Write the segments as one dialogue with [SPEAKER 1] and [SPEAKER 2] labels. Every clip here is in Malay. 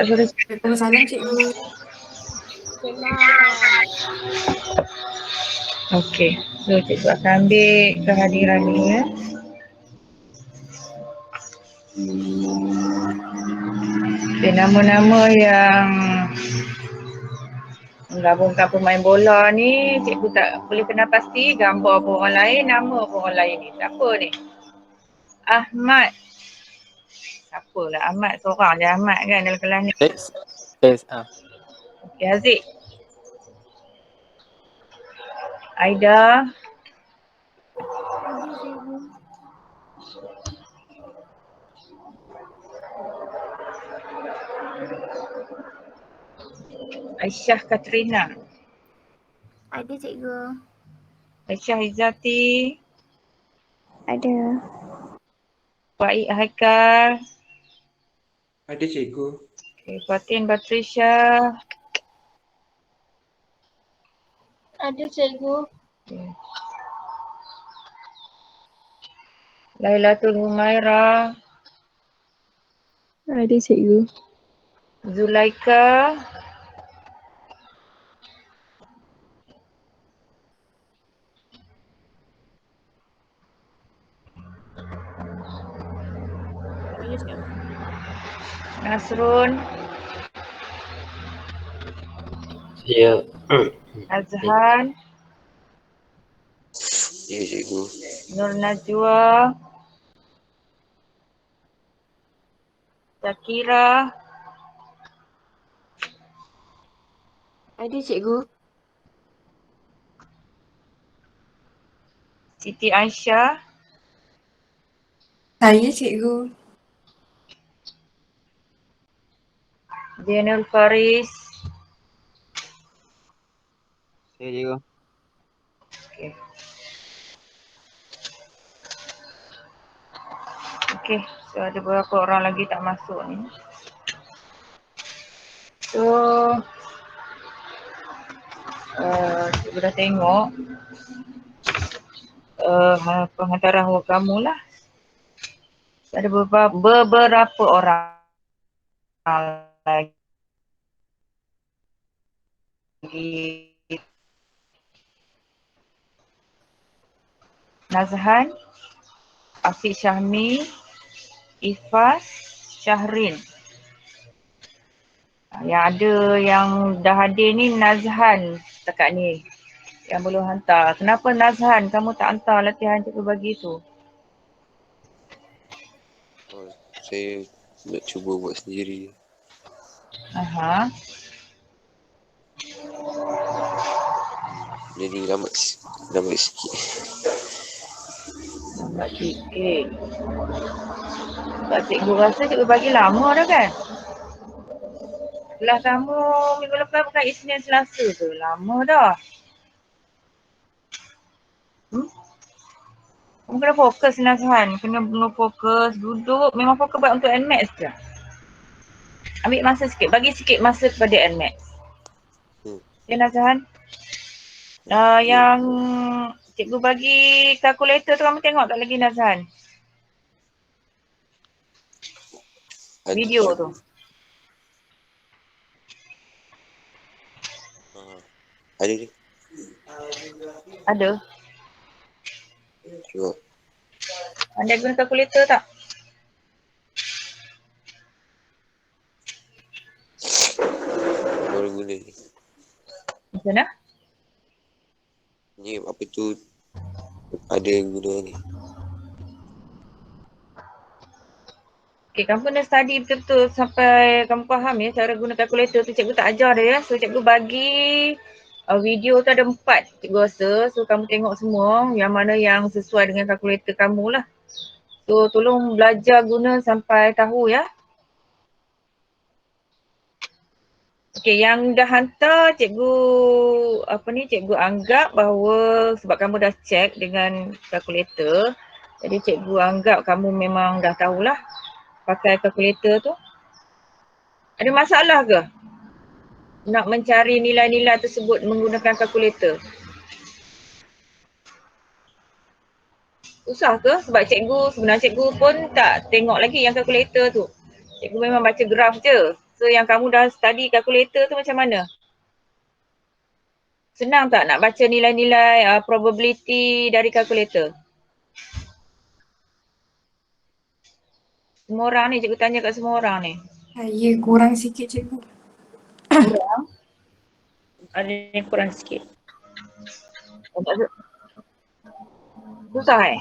[SPEAKER 1] Waalaikumsalam cikgu. Kelas.
[SPEAKER 2] Okey, so cikgu akan ambil kehadiran ni ya. Okay, nama-nama yang menggabungkan pemain bola ni cikgu tak boleh kenal pasti, gambar pun orang lain, nama pun orang lain ni. Siapa ni? Ahmad. Siapalah Ahmad, seorang je Ahmad kan dalam kelas ni.
[SPEAKER 3] Yes.
[SPEAKER 2] Okay, Haziq. Aida.
[SPEAKER 1] Ada cikgu.
[SPEAKER 2] Aisyah Katrina.
[SPEAKER 1] Ada cikgu.
[SPEAKER 2] Aisyah Izzati.
[SPEAKER 1] Ada.
[SPEAKER 2] Faik Haikal.
[SPEAKER 4] Ada cikgu.
[SPEAKER 2] Okay, Fatin Batrisha.
[SPEAKER 1] Ada cikgu.
[SPEAKER 2] Okay. Lailatul Humaira.
[SPEAKER 1] Ada cikgu.
[SPEAKER 2] Zulaika.
[SPEAKER 1] Ada cikgu.
[SPEAKER 2] Nasrun.
[SPEAKER 3] Ya.
[SPEAKER 2] Azhan.
[SPEAKER 4] Ya cikgu.
[SPEAKER 2] Nur Najwa. Zakira.
[SPEAKER 1] Ada cikgu.
[SPEAKER 2] Siti Aisyah.
[SPEAKER 1] Saya cikgu.
[SPEAKER 2] Zainul Faris.
[SPEAKER 3] Ya cikgu.
[SPEAKER 2] Okay. Okay, so ada beberapa orang lagi tak masuk ni. So, cikgu dah tengok penghantaran work kamu lah. Ada beberapa orang lagi. Nazhan, Afiq Syahmi, Ifas, Syahrin. Yang ada yang dah hadir ni Nazhan setakat ni yang belum hantar. Kenapa Nazhan kamu tak hantar latihan cikgu bagi tu?
[SPEAKER 4] Oh, saya nak cuba buat sendiri.
[SPEAKER 2] Aha.
[SPEAKER 4] Jadi lambat sikit.
[SPEAKER 2] Lambat sikit. Sebab cikgu rasa cikgu bagi lama dah kan? Kelas kamu minggu lepas bukan Isnin Selasa ke? Lama dah. Kamu kena fokus Nazhan. Kena fokus, duduk. Memang fokus buat untuk NMAX je. Ambil masa sikit. Bagi sikit masa kepada NMAX. Ya Nazhan? Yang cikgu bagi kalkulator tu kamu tengok tak lagi Nazhan? Video tu.
[SPEAKER 4] Ada ni.
[SPEAKER 2] Ada.
[SPEAKER 4] Tengok.
[SPEAKER 2] Anda guna kalkulator tak?
[SPEAKER 4] Baru guna ni.
[SPEAKER 2] Macam mana?
[SPEAKER 4] Ni apa tu ada guna ni.
[SPEAKER 2] Okay, kamu kena study betul-betul sampai kamu faham ya cara guna kalkulator tu. Cikgu tak ajar dia ya. So cikgu bagi video tu ada 4 cikgu rasa. So kamu tengok semua yang mana yang sesuai dengan kalkulator kamu lah. So tolong belajar guna sampai tahu ya. Okay, yang dah hantar cikgu anggap bahawa sebab kamu dah check dengan kalkulator. Jadi cikgu anggap kamu memang dah tahulah pakai kalkulator tu. Ada masalah ke nak mencari nilai-nilai tersebut menggunakan kalkulator? Susah ke? Sebab sebenarnya cikgu pun tak tengok lagi yang kalkulator tu. Cikgu memang baca graf je. masa yang kamu dah study kalkulator tu macam mana? Senang tak nak baca nilai-nilai probability dari kalkulator? Semua orang ni, cikgu tanya kat semua orang ni.
[SPEAKER 1] Saya kurang sikit cikgu.
[SPEAKER 2] Kurang? Ada yang kurang sikit. Susah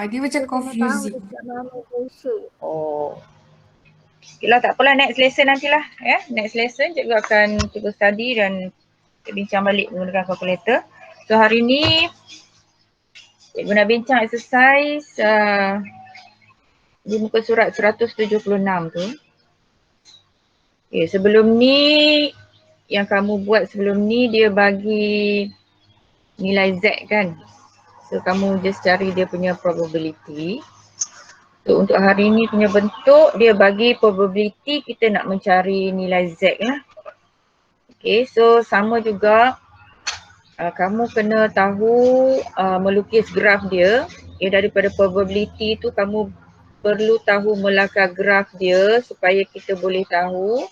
[SPEAKER 1] Dia macam confusing.
[SPEAKER 2] Oh. Okeylah, tak apalah, next lesson nantilah ya. Next lesson cikgu akan cuba study dan bincang balik menggunakan kalkulator. So hari ni cikgu nak bincang exercise di muka surat 176 tu. Okay, sebelum ni yang kamu buat sebelum ni dia bagi nilai Z kan. So kamu just cari dia punya probability. So untuk hari ni punya bentuk dia bagi probability kita nak mencari nilai Z lah. Okay, so sama juga kamu kena tahu melukis graf dia. Okay, daripada probability tu kamu perlu tahu melakar graf dia supaya kita boleh tahu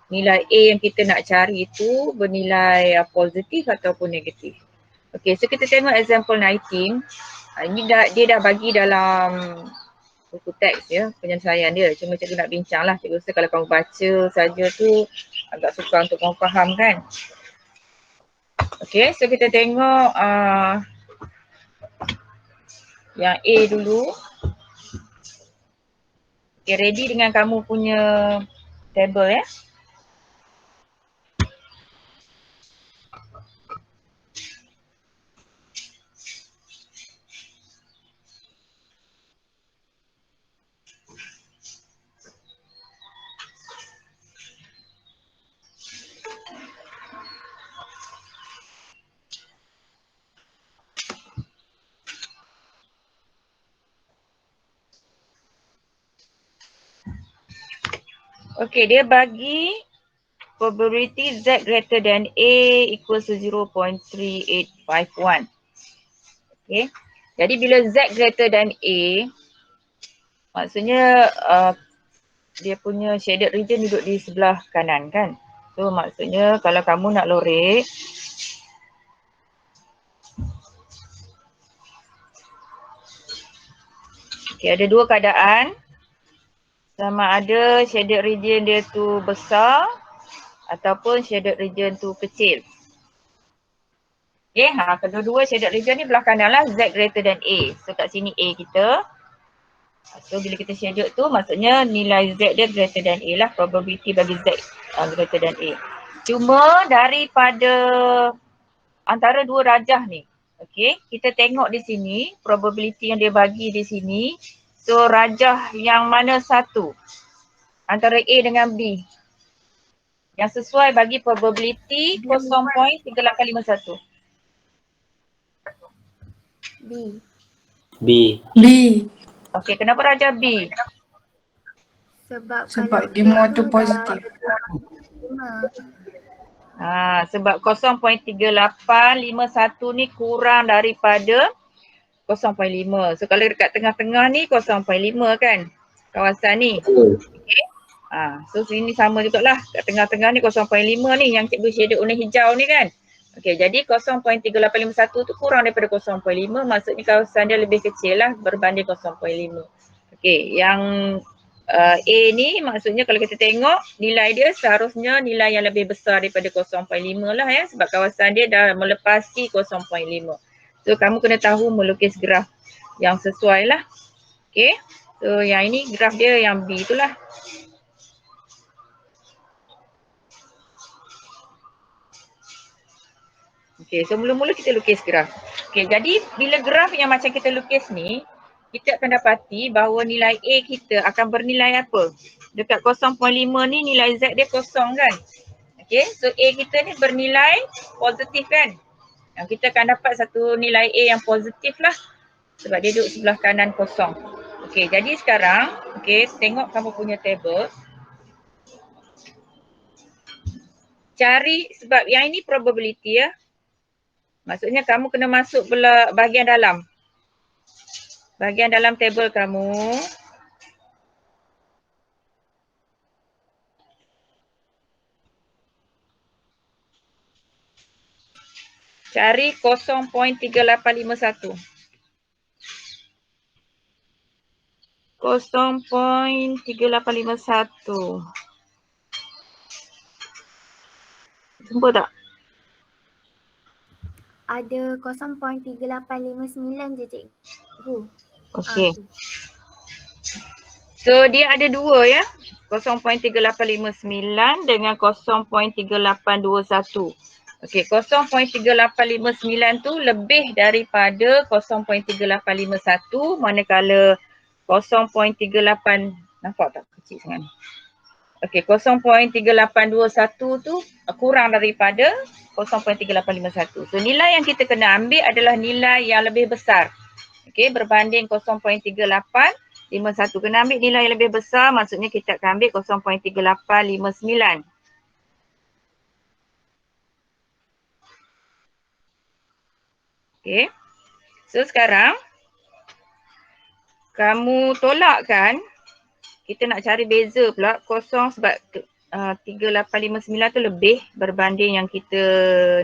[SPEAKER 2] nilai A yang kita nak cari itu bernilai positif ataupun negatif. Okay, so kita tengok example 19. Ini dia dah bagi dalam buku teks ya, penyelesaian dia. Cuma cikgu nak bincang lah. Cikgu rasa kalau kamu baca saja tu agak susah untuk kamu faham kan. Okay, so kita tengok yang A dulu. Okay, ready dengan kamu punya table ya. Okay, dia bagi probability Z greater than A equals to 0.3851. Okay, jadi bila Z greater than A, maksudnya dia punya shaded region duduk di sebelah kanan kan. So maksudnya kalau kamu nak lorek, okay, ada dua keadaan. Sama ada shaded region dia tu besar ataupun shaded region tu kecil. Okay, kedua-dua shaded region ni belah kanan lah, Z greater than A. So kat sini A kita. So bila kita shaded tu maksudnya nilai Z dia greater than A lah, probability bagi Z greater than A. Cuma daripada antara dua rajah ni, okay, kita tengok di sini probability yang dia bagi di sini. So rajah yang mana satu antara A dengan B yang sesuai bagi probability 0.3851.
[SPEAKER 1] B.
[SPEAKER 3] B.
[SPEAKER 2] Okey, kenapa rajah B?
[SPEAKER 1] Sebab dia muatu positif.
[SPEAKER 2] Sebab 0.3851 ni kurang daripada 0.5. So kalau dekat tengah-tengah ni 0.5 kan kawasan ni. Okay. So sini sama jugalah. Kat tengah-tengah ni 0.5 ni yang cikgu shaded warna hijau ni kan. Okey, jadi 0.3851 tu kurang daripada 0.5, maksudnya kawasan dia lebih kecil lah berbanding 0.5. Okey, yang A ni maksudnya kalau kita tengok nilai dia seharusnya nilai yang lebih besar daripada 0.5 lah ya, sebab kawasan dia dah melepasi 0.5. So kamu kena tahu melukis graf yang sesuai lah. Okay, so yang ini graf dia yang B itulah. Okay, so mula-mula kita lukis graf. Okay, jadi bila graf yang macam kita lukis ni, kita akan dapati bahawa nilai A kita akan bernilai apa? Dekat 0.5 ni nilai Z dia kosong kan? Okay, so A kita ni bernilai positif kan? Kita akan dapat satu nilai A yang positif lah sebab dia duduk sebelah kanan kosong. Okay, jadi sekarang, okay, tengok kamu punya table. Cari, sebab yang ini probability ya. Maksudnya kamu kena masuk bahagian dalam. Bahagian dalam table kamu. cari 0.3851. 0.3851. Jumpa tak?
[SPEAKER 5] Ada 0.3859 je cikgu.
[SPEAKER 2] Okey.
[SPEAKER 5] Tu.
[SPEAKER 2] So dia ada dua ya. 0.3859 dengan 0.3821. Okey, 0.3859 tu lebih daripada 0.3851, manakala 0.38 nampak tak kecil sangat ni. Okey, 0.3821 tu kurang daripada 0.3851. So nilai yang kita kena ambil adalah nilai yang lebih besar. Okey, berbanding 0.3851. Kena ambil nilai yang lebih besar, maksudnya kita akan ambil 0.3859. Okey. So sekarang kamu tolak kan? Kita nak cari beza pula kosong sebab 3859 tu lebih berbanding yang kita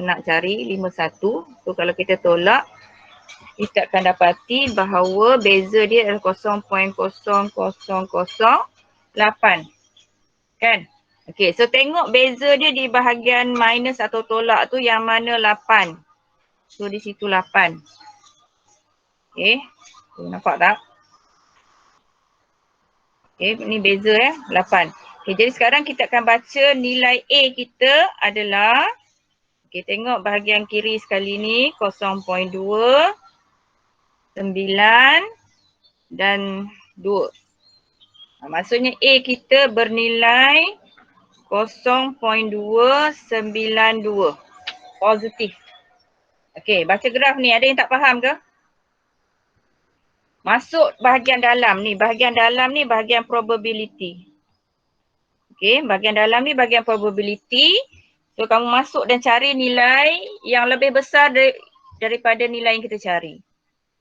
[SPEAKER 2] nak cari 51. So kalau kita tolak, kita akan dapati bahawa beza dia adalah 0.0008. Kan? Okey, so tengok beza dia di bahagian minus atau tolak tu yang mana 8. So di situ 8. Okey, nampak tak? Okey, ni beza 8. Okey, jadi sekarang kita akan baca nilai A kita adalah, okey, tengok bahagian kiri sekali ni 0.2, 9 dan 2. Maksudnya A kita bernilai 0.292. Positif. Okey, baca graf ni. Ada yang tak faham ke? Masuk bahagian dalam ni. Bahagian dalam ni bahagian probability. Okey, bahagian dalam ni bahagian probability. So kamu masuk dan cari nilai yang lebih besar daripada nilai yang kita cari.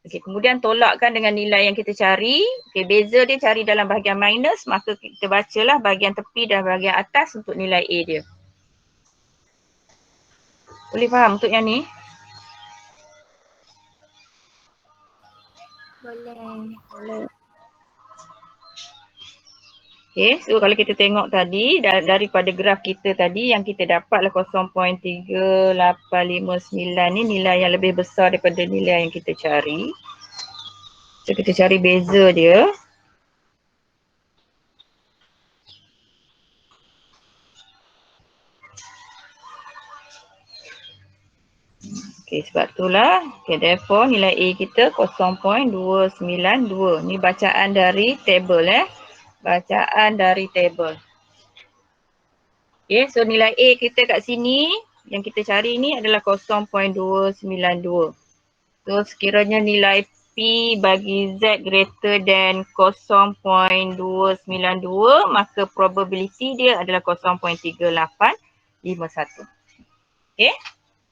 [SPEAKER 2] Okey, kemudian tolakkan dengan nilai yang kita cari. Okey, beza dia cari dalam bahagian minus, maka kita bacalah bahagian tepi dan bahagian atas untuk nilai A dia. Boleh faham untuk yang ni?
[SPEAKER 5] Boleh.
[SPEAKER 2] Okay, so kalau kita tengok tadi daripada graf kita tadi yang kita dapatlah 0.3859 ni nilai yang lebih besar daripada nilai yang kita cari. So kita cari beza dia. Okay, sebab itulah. Okay, therefore nilai A kita 0.292. Ni bacaan dari table Bacaan dari table. Okay, so nilai A kita kat sini yang kita cari ni adalah 0.292. So sekiranya nilai P bagi Z greater than 0.292, maka probability dia adalah 0.3851. Okay.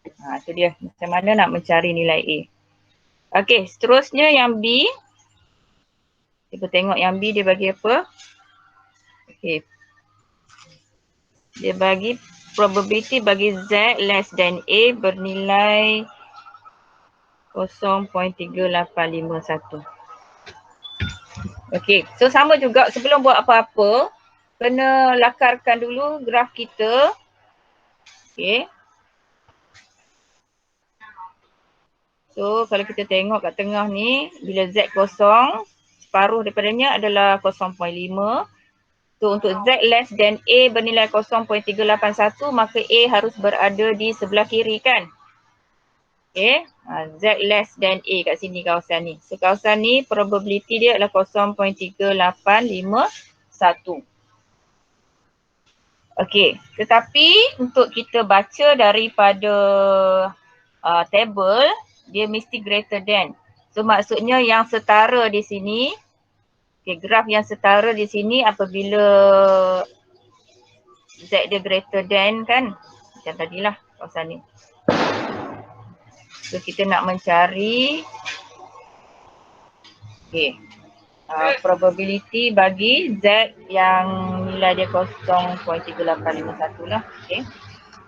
[SPEAKER 2] Itu dia macam mana nak mencari nilai A. Okay, seterusnya yang B. Kita tengok yang B dia bagi apa. Okay. Dia bagi probability bagi Z less than A bernilai 0.3851. Okay, so sama juga sebelum buat apa-apa, kena lakarkan dulu graf kita. Okay. So kalau kita tengok kat tengah ni, bila Z kosong, separuh daripadanya adalah 0.5. So untuk Z less than A bernilai 0.381, maka A harus berada di sebelah kiri kan? Okay, Z less than A kat sini kawasan ni. So kawasan ni probability dia adalah 0.3851. Okay, tetapi untuk kita baca daripada table, dia mesti greater than. So maksudnya yang setara di sini, okay, graf yang setara di sini apabila Z dia greater than kan, macam tadilah kawasan ni. So kita nak mencari probability bagi Z yang nilai dia 0.3851 lah. Okay.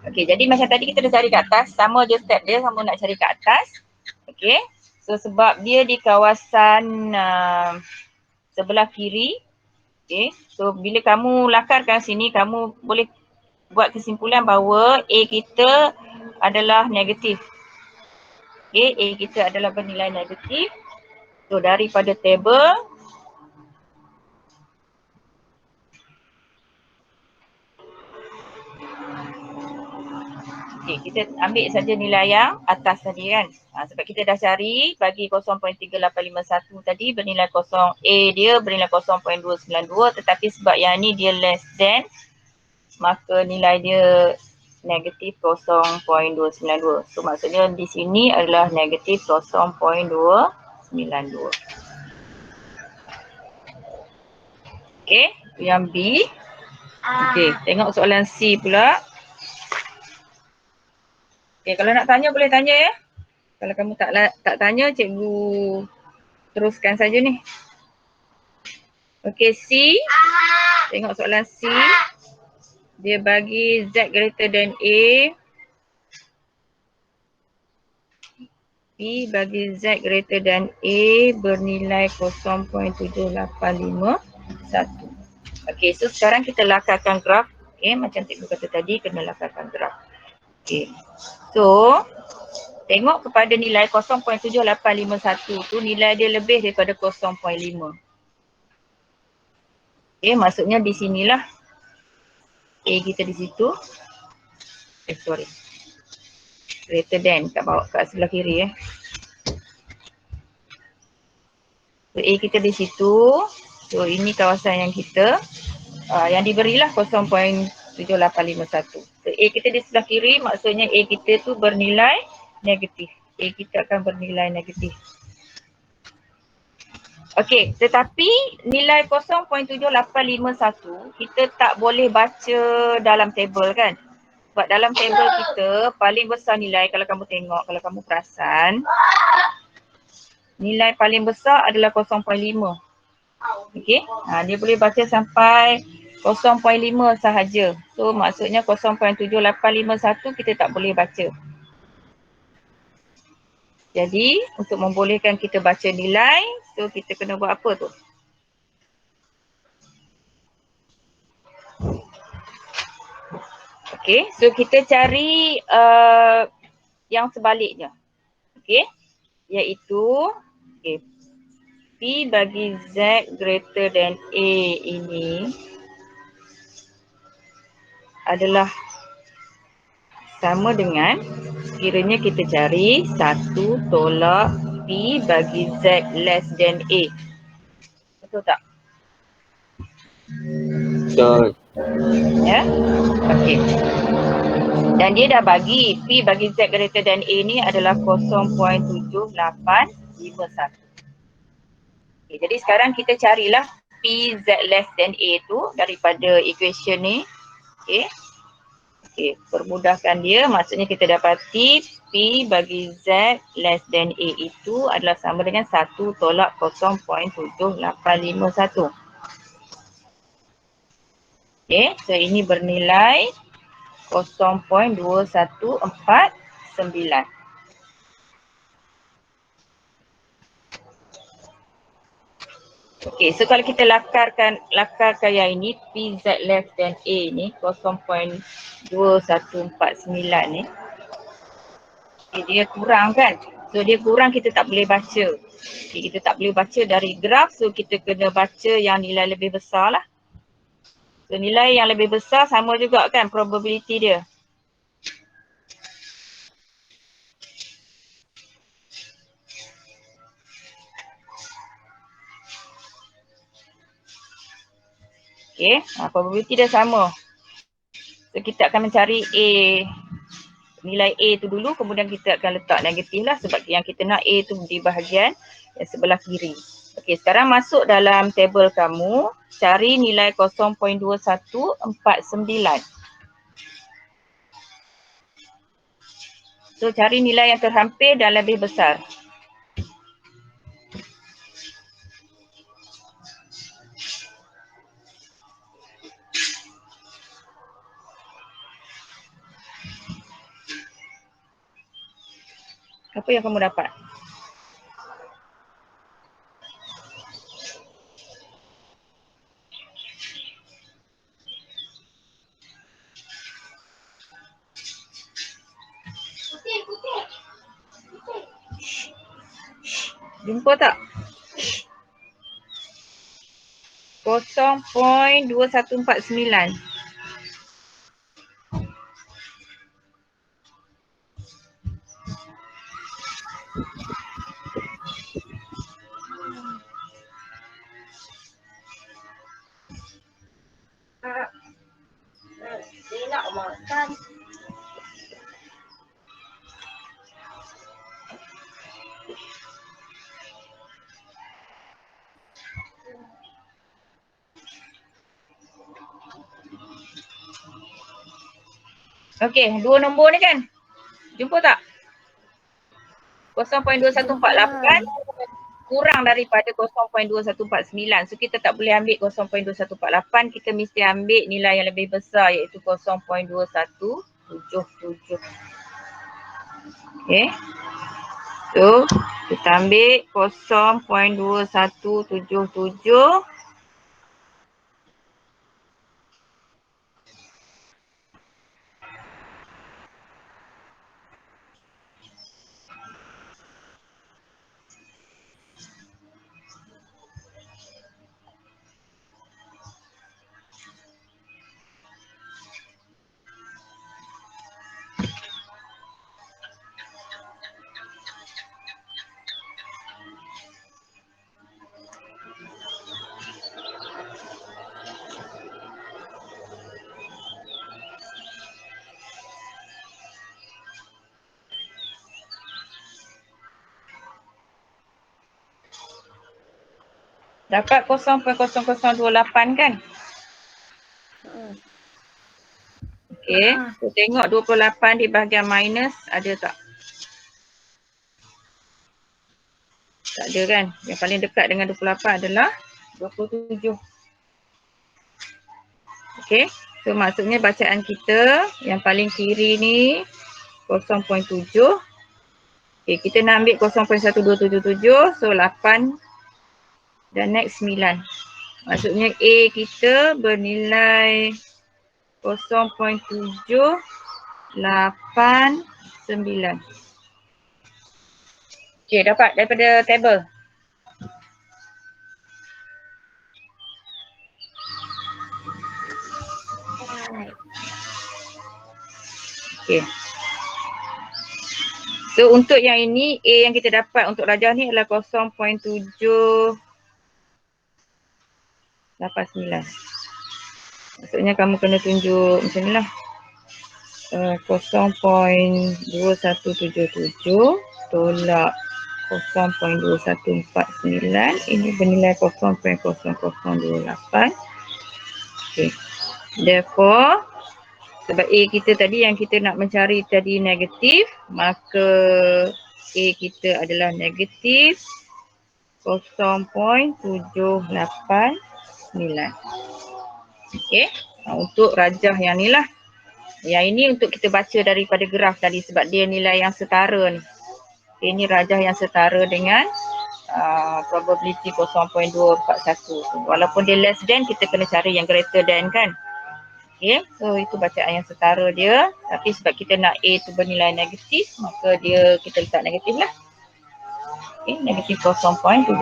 [SPEAKER 2] Okey, jadi macam tadi kita dah cari kat atas, sama je step dia, sama nak cari kat atas. Okey. So sebab dia di kawasan sebelah kiri. Okey. So bila kamu lakarkan sini, kamu boleh buat kesimpulan bahawa A kita adalah negatif. Okey, A kita adalah bernilai negatif. So daripada table okey, kita ambil saja nilai yang atas tadi kan. Sebab kita dah cari bagi 0.3851 tadi bernilai 0, A dia bernilai 0.292, tetapi sebab yang ni dia less than, maka nilai dia negatif 0.292. So maksudnya di sini adalah negatif 0.292. Okey, yang B. Okey, tengok soalan C pula. Okey, kalau nak tanya boleh tanya ya. Kalau kamu tak tanya, cikgu teruskan saja ni. Okey, C. Tengok soalan C. Dia bagi Z greater than A. P bagi Z greater than A bernilai 0.7851. Okey, so sekarang kita lakarkan graf. Okey, macam cikgu kata tadi, kena lakarkan graf. Okey, so tengok kepada nilai 0.7851 tu, nilai dia lebih daripada 0.5. Okey, maksudnya di sinilah A kita di situ. Sorry. Greater than kat bawah, kat sebelah kiri . So A kita di situ. So ini kawasan yang kita yang diberilah 0.7851. So A kita di sebelah kiri, maksudnya A kita tu bernilai negatif. A kita akan bernilai negatif. Okey, tetapi nilai 0.7851 kita tak boleh baca dalam table kan. Sebab dalam table kita paling besar nilai, kalau kamu tengok, kalau kamu perasan, nilai paling besar adalah 0.5. Okey, dia boleh baca sampai 0.5 sahaja. So maksudnya 0.7851 kita tak boleh baca. Jadi untuk membolehkan kita baca nilai, so kita kena buat apa tu? Okey, so kita cari yang sebaliknya. Okey, iaitu P bagi Z greater than A ini adalah sama dengan sekiranya kita cari 1 tolak P bagi Z less than A. Betul tak?
[SPEAKER 3] Betul.
[SPEAKER 2] Ya? Okey. Dan dia dah bagi P bagi Z greater than A ni adalah 0.7851. Okay, jadi sekarang kita carilah P Z less than A tu daripada equation ni. Okay. Okay, permudahkan dia, maksudnya kita dapati P bagi Z less than A itu adalah sama dengan 1 tolak 0.7851. Okay, so ini bernilai 0.2149. Okay, so kalau kita lakarkan yang ini, PZ less than A ni, 0.2149 ni. Okay, dia kurang kan? So dia kurang, kita tak boleh baca. Okay, kita tak boleh baca dari graf, so kita kena baca yang nilai lebih besar lah. So nilai yang lebih besar sama juga kan probability dia. Okay, probability dia sama. So kita akan mencari A, nilai A tu dulu, kemudian kita akan letak negatif lah sebab yang kita nak A tu di bahagian yang sebelah kiri. Okay, sekarang masuk dalam table kamu, cari nilai 0.2149. So cari nilai yang terhampir dan lebih besar. Apa yang kamu dapat? Jumpa tak? 0.2149. Dia nak makan. Okey, dua nombor ni kan? Jumpa tak? 0.2148 kurang daripada 0.2149. So kita tak boleh ambil 0.2148, kita mesti ambil nilai yang lebih besar iaitu 0.2177. Okey. So kita ambil 0.2177. Dapat 0.0028 kan? Okey, so tengok 28 di bahagian minus ada tak? Tak ada kan? Yang paling dekat dengan 28 adalah 27. Okey, so maksudnya bacaan kita yang paling kiri ni 0.7. Okey, kita nak ambil 0.1277, so 8 dan next 9. Maksudnya A kita bernilai 0.789. Okey, dapat daripada table. Okey. So untuk yang ini, A yang kita dapat untuk rajah ni adalah 0.789. Maksudnya kamu kena tunjuk macam ni lah. 0.2177 tolak 0.2149. Ini bernilai 0.0028. Okay. Therefore, sebab A kita tadi yang kita nak mencari tadi negatif, maka A kita adalah negatif 0.789. Okey, untuk rajah yang ni lah. Yang ini untuk kita baca daripada graf tadi sebab dia nilai yang setara ni. Okay, ini rajah yang setara dengan probability 0.241. Walaupun dia less than, kita kena cari yang greater than kan. Okay, so itu bacaan yang setara dia. Tapi sebab kita nak A tu bernilai negatif, maka dia kita letak negatif lah. Okay, negatif 0.789.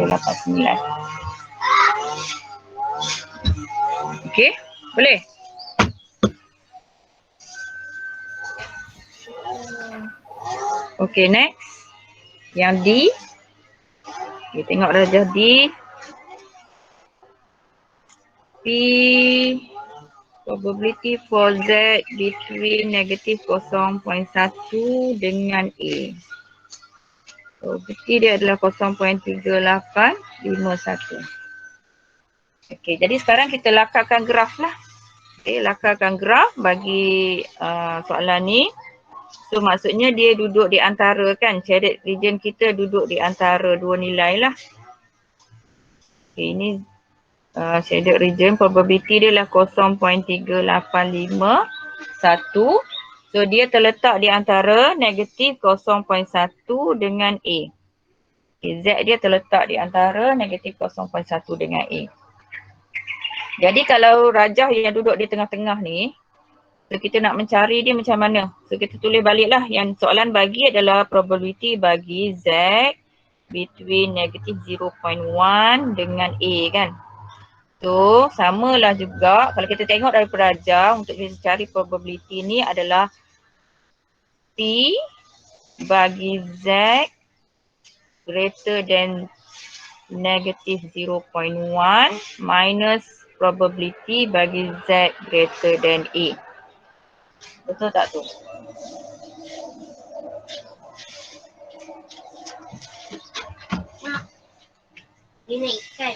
[SPEAKER 2] Okay, boleh? Okay, next. Yang D. Okay, tengok rajah D. P probability for Z between negatif 0.1 dengan A. Probability dia adalah 0.3851. Okay, jadi sekarang kita lakarkan graf lah. Okay, lakarkan graf bagi soalan ni. So maksudnya dia duduk di antara kan, shaded region kita duduk di antara dua nilai lah. Okay, ini shaded region probability dia lah 0.3851. So dia terletak di antara negatif 0.1 dengan A. Okay, Z dia terletak di antara negatif 0.1 dengan A. Jadi kalau rajah yang duduk di tengah-tengah ni, so kita nak mencari dia macam mana? So kita tulis baliklah yang soalan bagi adalah probability bagi Z between negatif 0.1 dengan A kan. So samalah juga kalau kita tengok daripada rajah untuk kita cari probability ni adalah P bagi Z greater than negative 0.1 minus probability bagi Z greater than A. Betul tak tu?
[SPEAKER 5] Dia naikkan.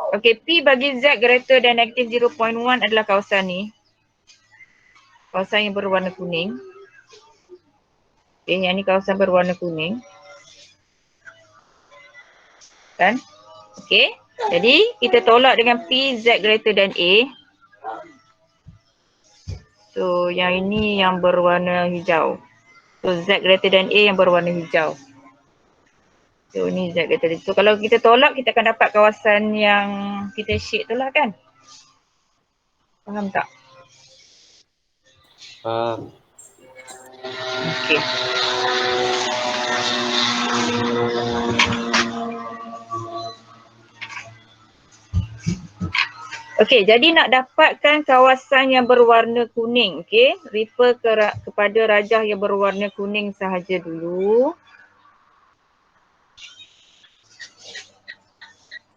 [SPEAKER 2] Okay, P bagi Z greater than negative 0.1 adalah kawasan ni. Kawasan yang berwarna kuning. Okay, yang ni kawasan berwarna kuning. Kan? Okay, jadi kita tolak dengan P Z greater than A. So yang ini yang berwarna hijau. So Z greater than A yang berwarna hijau. So ni Z greater than A. So kalau kita tolak kita akan dapat kawasan yang kita shade tu lah kan. Faham tak?
[SPEAKER 3] Faham.
[SPEAKER 2] Okay. Okey, jadi nak dapatkan kawasan yang berwarna kuning, okey, refer kepada rajah yang berwarna kuning sahaja dulu.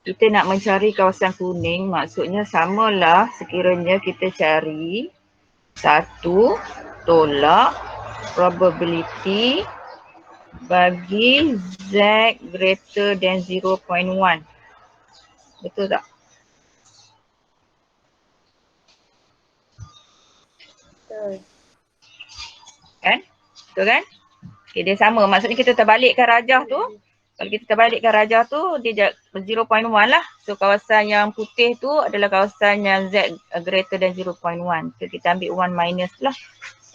[SPEAKER 2] Kita nak mencari kawasan kuning, maksudnya samalah sekiranya kita cari satu tolak probability bagi Z greater than 0.1. Betul tak? Kan? Betul kan? Okay, dia sama. Maksudnya kita terbalikkan rajah tu. Kalau kita terbalikkan rajah tu, dia 0.1 lah. So kawasan yang putih tu adalah kawasan yang Z greater than 0.1. So kita ambil 1 minus lah.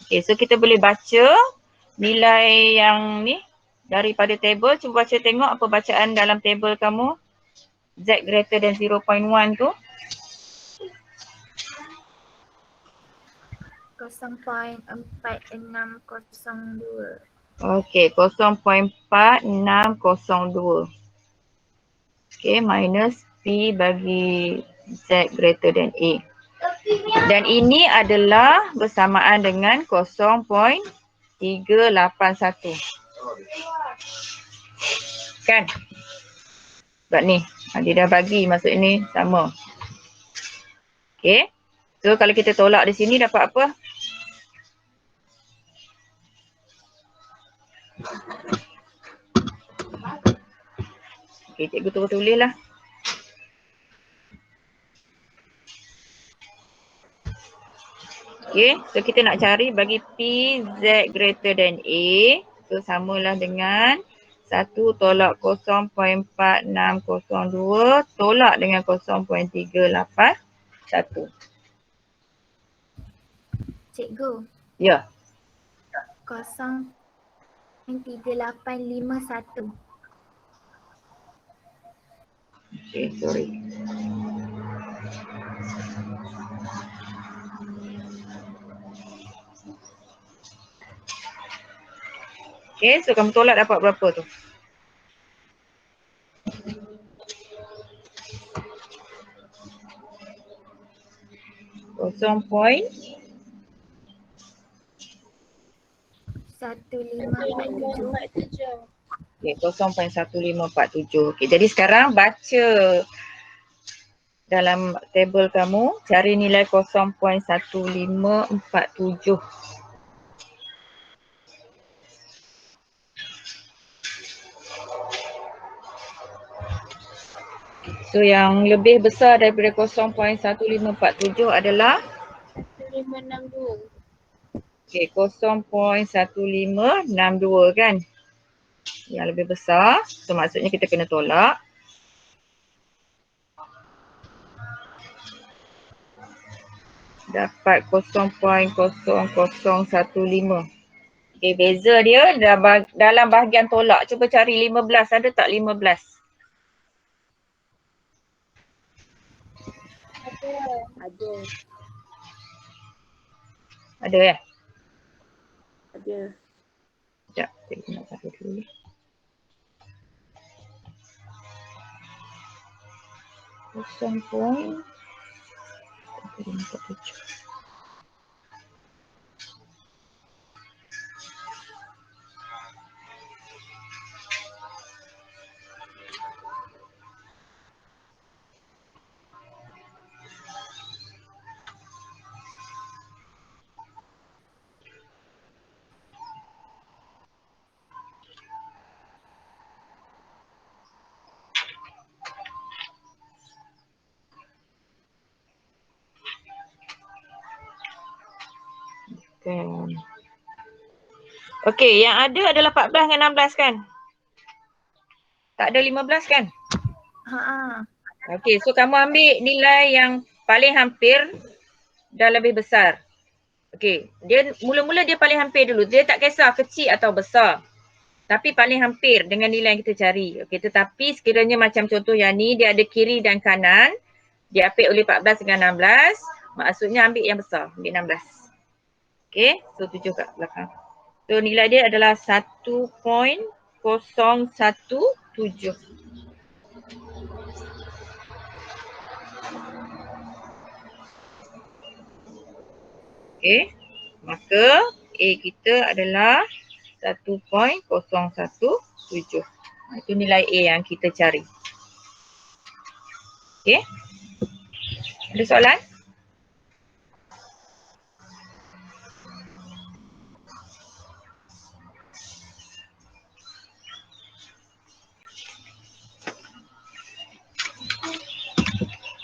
[SPEAKER 2] Okay, so kita boleh baca nilai yang ni daripada table. Cuba baca tengok apa bacaan dalam table kamu. Z greater than 0.1 tu.
[SPEAKER 5] 0.4602.
[SPEAKER 2] Okey, 0.4602. Okey, minus P bagi Z greater than A. Dan ini adalah bersamaan dengan 0.381. Kan? Sebab ni, dia dah bagi maksud ini sama. Okey. So kalau kita tolak di sini dapat apa? Okey, cikgu terus tulis lah. Okey, so kita nak cari bagi P Z greater than A. So samalah dengan 1 tolak 0.4602 tolak dengan 0.381.
[SPEAKER 5] Cikgu,
[SPEAKER 2] Ya.
[SPEAKER 5] 0.3851.
[SPEAKER 2] Okey, sorry. Okey, so kamu tolak dapat berapa tu? Kosong point
[SPEAKER 5] 1547.
[SPEAKER 2] okay, 0.1547. Okey, jadi sekarang baca dalam table kamu cari nilai 0.1547. So yang lebih besar daripada 0.1547 adalah
[SPEAKER 5] 1562.
[SPEAKER 2] okay, 0.1562 kan. Yang lebih besar. So maksudnya kita kena tolak. Dapat 0.0015. Okay, beza dia dalam bahagian tolak. Cuba cari 15. Ada tak 15?
[SPEAKER 5] Ada.
[SPEAKER 2] Ada ya?
[SPEAKER 5] Ada.
[SPEAKER 2] Sekejap, saya nak cari dulu. Kosong point. Okey, yang ada adalah 14 dengan 16 kan? Tak ada 15 kan? Okey, so kamu ambil nilai yang paling hampir dan lebih besar. Okey, dia mula-mula dia paling hampir dulu. Dia tak kisah kecil atau besar. Tapi paling hampir dengan nilai yang kita cari. Okey, tetapi sekiranya macam contoh yang ni, dia ada kiri dan kanan. Diapit oleh 14 dengan 16. Maksudnya ambil yang besar, ambil 16. Okey, so 7 kat belakang. So nilai dia adalah 1.017. Okey, maka A kita adalah 1.017. Itu nilai A yang kita cari. Okey, ada soalan?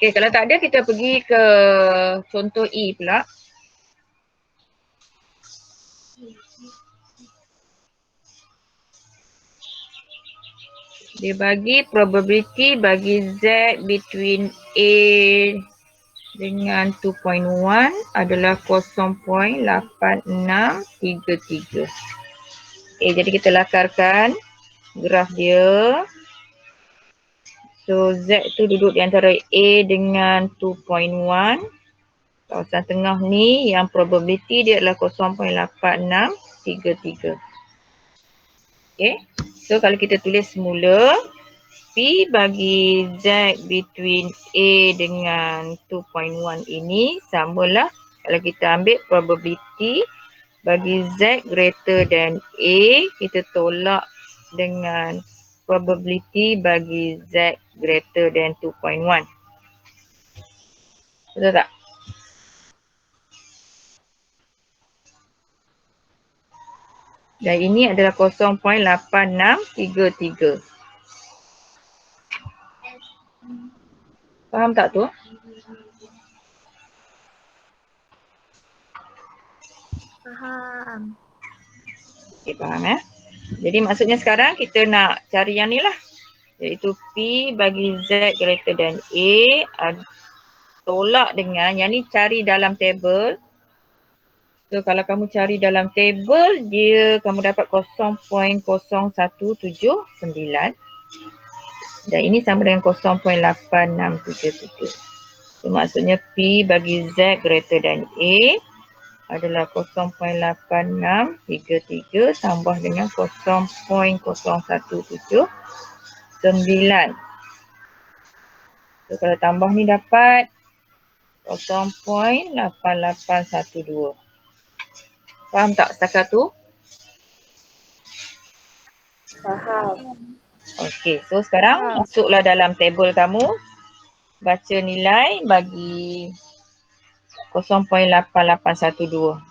[SPEAKER 2] Okey, kalau tak ada kita pergi ke contoh E pula. Dia bagi probability bagi Z between A dengan 2.1 adalah 0.8633. Okay, jadi kita lakarkan graf dia. So Z tu duduk di antara A dengan 2.1. Kawasan tengah ni yang probability dia adalah 0.8633. Okay, so kalau kita tulis semula, P bagi Z between A dengan 2.1 ini samalah kalau kita ambil probability bagi Z greater than A, kita tolak dengan probability bagi Z greater than 2.1. Betul tak? Dan ini adalah 0.8633. Faham tak tu?
[SPEAKER 5] Faham.
[SPEAKER 2] Okay, faham ya? Jadi maksudnya sekarang kita nak cari yang ni lah. Iaitu P bagi Z greater than A. Tolak dengan yang ni cari dalam table. So kalau kamu cari dalam table, dia kamu dapat 0.0179. Dan ini sama dengan 0.8633. So maksudnya P bagi Z greater than A adalah 0.8633 tambah dengan 0.0179. So kalau tambah ni dapat 0.8812. Faham tak setakat tu?
[SPEAKER 5] Faham.
[SPEAKER 2] Okey, so sekarang masuklah dalam table kamu. Baca nilai bagi 0.8812.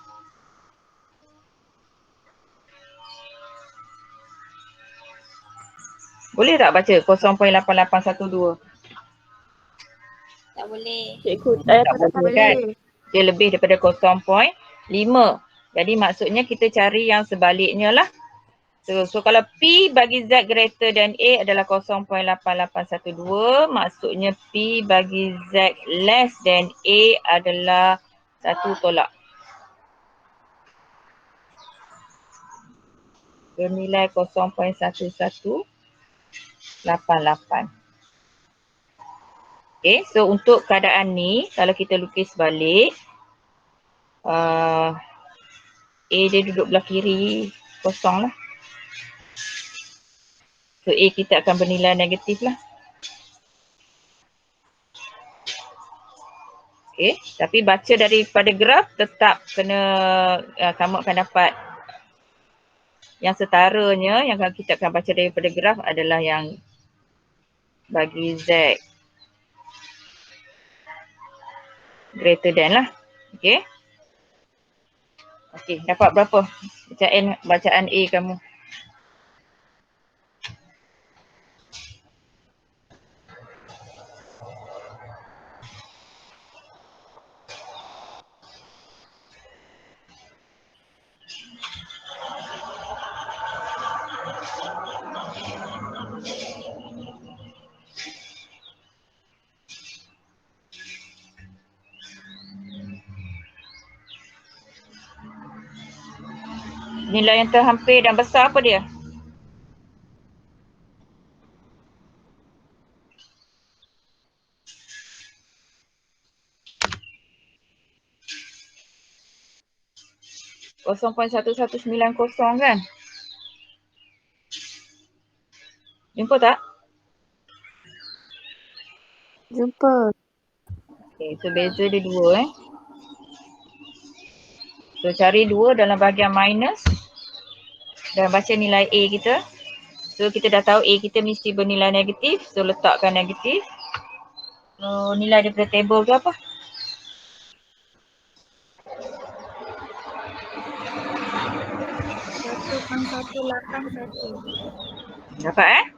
[SPEAKER 2] Boleh tak baca 0.8812?
[SPEAKER 5] Tak boleh.
[SPEAKER 2] Tak boleh kan? Dia lebih daripada 0.5. Jadi maksudnya kita cari yang sebaliknya lah. So kalau P bagi Z greater than A adalah 0.8812, maksudnya P bagi Z less than A adalah 1 tolak. Bernilai 0.1188. Okay, so untuk keadaan ni, kalau kita lukis balik, A dia duduk belah kiri kosong lah. So A kita akan bernilai negatif lah. Okay, tapi baca daripada graf tetap kena, kamu akan dapat yang setaranya, yang kita akan baca daripada graf adalah yang bagi Z greater than lah. Okay. Okay, dapat berapa bacaan A kamu? Nilai yang terhampir dan besar apa dia? .1190 kan? Jumpa tak?
[SPEAKER 5] Jumpa.
[SPEAKER 2] Okay, so beza dia 2 So cari 2 dalam bahagian minus dan baca nilai A kita. So kita dah tahu A kita mesti bernilai negatif, so letakkan negatif. So nilai daripada table tu apa? Dapat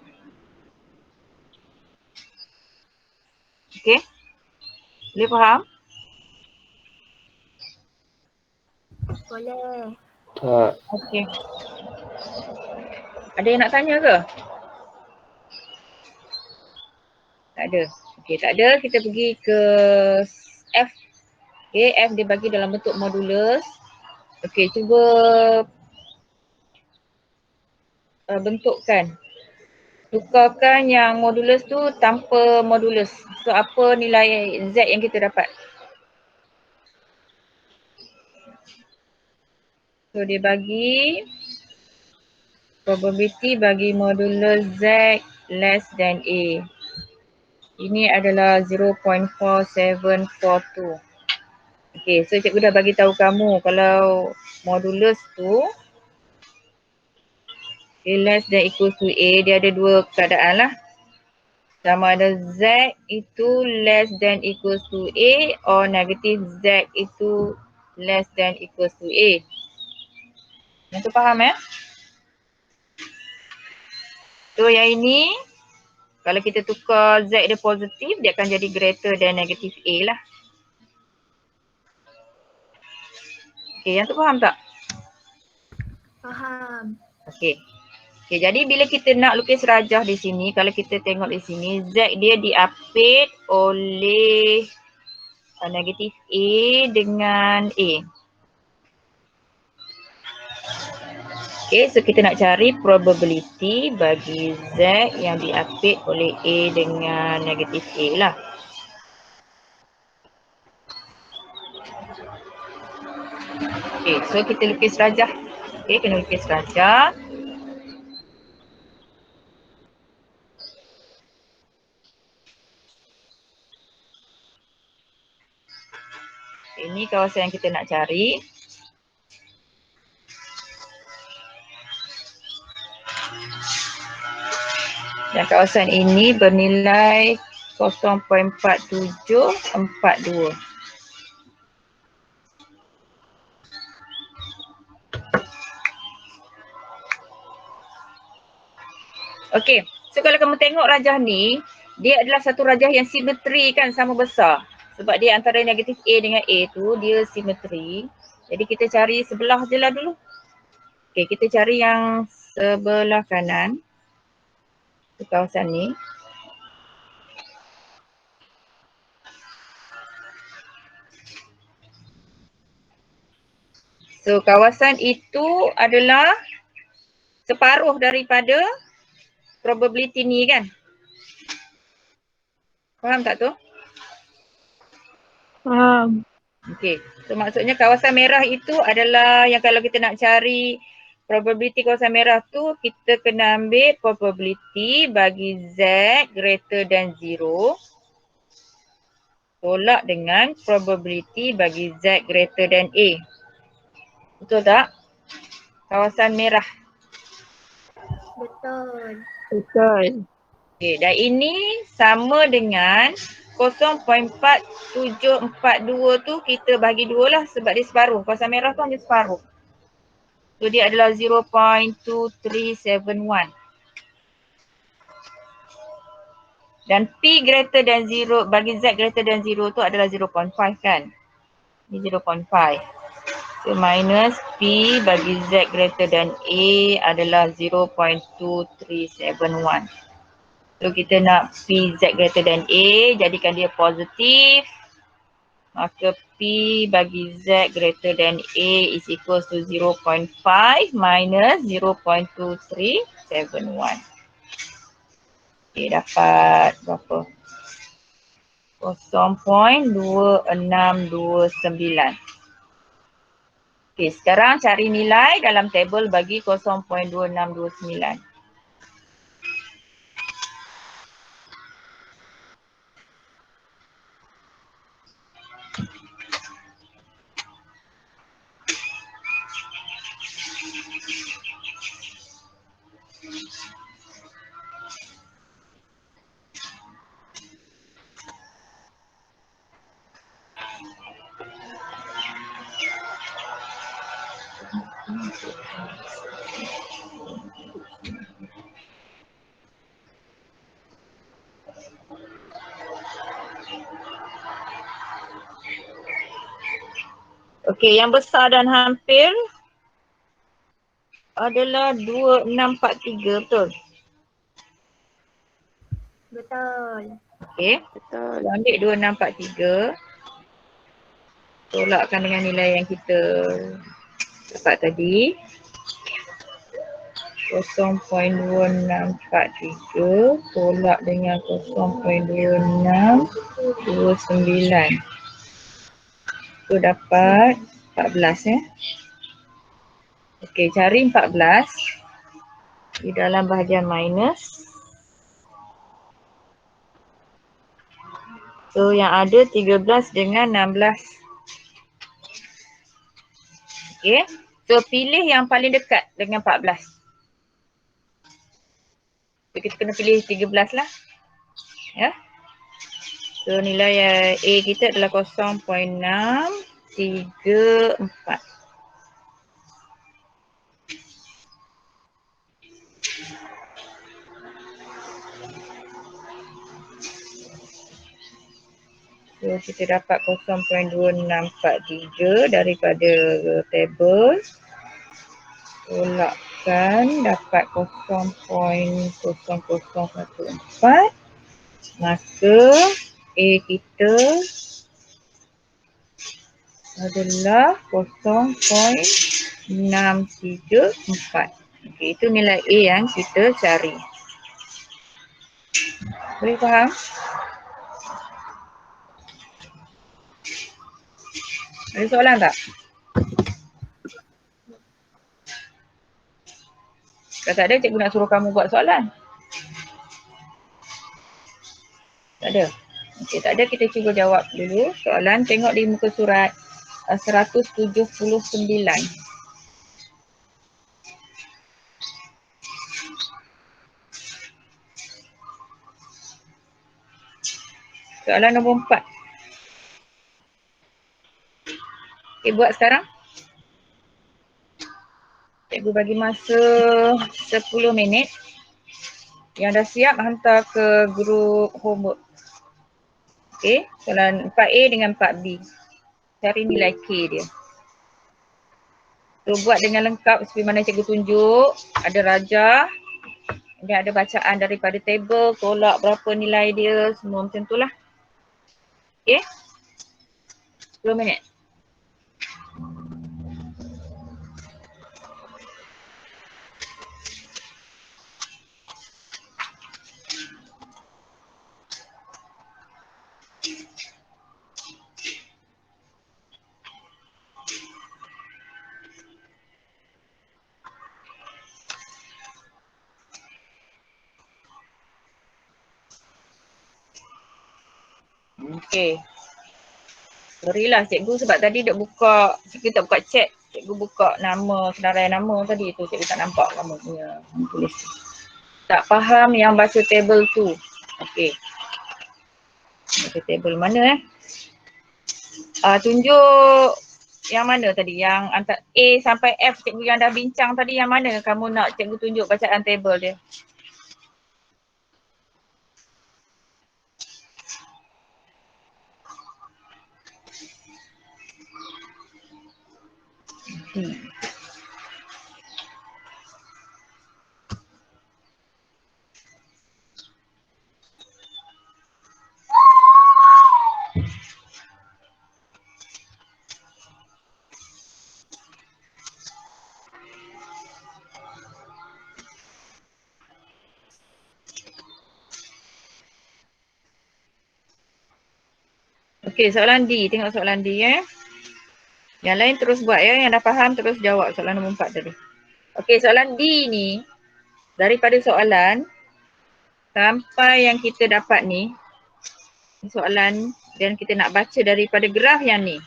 [SPEAKER 2] Okay. Boleh faham?
[SPEAKER 5] Boleh.
[SPEAKER 3] Tak.
[SPEAKER 2] Okay. Ada yang nak tanya ke? Tak ada. Okay, tak ada. Kita pergi ke F. Okay, F dia bagi dalam bentuk modulus. Okay, cuba bentukkan. Tukarkan yang modulus tu tanpa modulus. So apa nilai Z yang kita dapat? So dia bagi probability bagi modulus Z less than A. Ini adalah 0.4742. Okay, so cikgu dah bagi tahu kamu kalau modulus tu A less than equals to A, dia ada 2 keadaan lah. Sama ada Z itu less than equals to A or negatif Z itu less than equals to A. Yang tu faham ya? So yang ini kalau kita tukar Z dia positif, dia akan jadi greater than negatif A lah. Okay, yang tu faham tak?
[SPEAKER 5] Faham.
[SPEAKER 2] Okay. Okay, jadi bila kita nak lukis rajah di sini, kalau kita tengok di sini, Z dia diapit oleh negatif A dengan A. Okay, so kita nak cari probability bagi Z yang diapit oleh A dengan negatif A lah. Okay, so kita lukis rajah. Okay, kena lukis rajah. Ini kawasan yang kita nak cari. Dan kawasan ini bernilai 0.4742. Okey, so kalau kamu tengok rajah ni, dia adalah satu rajah yang simetri kan, sama besar. Sebab dia antara negatif A dengan A tu dia simetri. Jadi kita cari sebelah je lah dulu. Okey, kita cari yang sebelah kanan. Di kawasan ni. So kawasan itu adalah separuh daripada probability ni kan. Faham tak tu?
[SPEAKER 5] Faham.
[SPEAKER 2] Okey. So maksudnya kawasan merah itu adalah yang kalau kita nak cari probability kawasan merah tu, kita kena ambil probability bagi Z greater than 0 tolak dengan probability bagi Z greater than A. Betul tak? Kawasan merah.
[SPEAKER 1] Betul.
[SPEAKER 5] Betul.
[SPEAKER 2] Okey, dan ini sama dengan 0.4742 tu kita bagi dua lah sebab dia separuh. Kawasan merah tu hanya separuh. So dia adalah 0.2371. Dan P greater than 0 bagi Z greater than 0 tu adalah 0.5 kan. Ini 0.5. So minus P bagi Z greater than A adalah 0.2371. So kita nak P Z greater than A, jadikan dia positif. Maka P bagi Z greater than A is equals to 0.5 minus 0.2371. Okay, dapat berapa? 0.2629. Okay, sekarang cari nilai dalam tabel bagi 0.2629. Okey, yang besar dan hampir adalah 2643, betul?
[SPEAKER 1] Betul.
[SPEAKER 2] Okey,
[SPEAKER 5] Betul.
[SPEAKER 2] kita ambil 2643. Tolakkan dengan nilai yang kita dapat tadi. 0.2643 tolak dengan 0.2629. Tu dapat 14 ya. Okey, cari 14 di dalam bahagian minus. So yang ada 13 dengan 16. Okey. So pilih yang paling dekat dengan 14. So kita kena pilih 13 lah. Ya. So nilai A kita adalah 0.634. So kita dapat 0.2643 daripada table. Tolakkan dapat 0.0014. Maka A kita adalah 0.634. Okey, itu nilai A yang kita cari. Boleh faham? Ada soalan tak? Kalau tak ada, cikgu nak suruh kamu buat soalan. Tak ada? Okey, tak ada, kita cuba jawab dulu soalan. Tengok di muka surat 179. Soalan nombor 4. Okey, buat sekarang. Cikgu bagi masa 10 minit. Yang dah siap hantar ke grup homework. Okey, soalan 4A dengan 4B. Cari nilai K dia. So buat dengan lengkap seperti mana cikgu tunjuk. Ada rajah. Dan ada bacaan daripada table, tolak berapa nilai dia, semua macam tu lah. Okey. 10 minit. Okey. Berilah cikgu sebab tadi duk buka, cikgu tak buka chat. Cikgu buka nama, senarai nama tadi tu cikgu tak nampak kamu punya tulis. Tak faham yang baca table tu. Okey. Baca table mana tunjuk yang mana tadi? Yang antara A sampai F cikgu yang dah bincang tadi yang mana kamu nak cikgu tunjuk bacaan table dia? Okey, soalan D. Tengok soalan D Yang lain terus buat yang dah faham terus jawab soalan nombor 4 tadi. Okey, soalan D ni daripada soalan sampai yang kita dapat ni soalan dan kita nak baca daripada graf yang ni.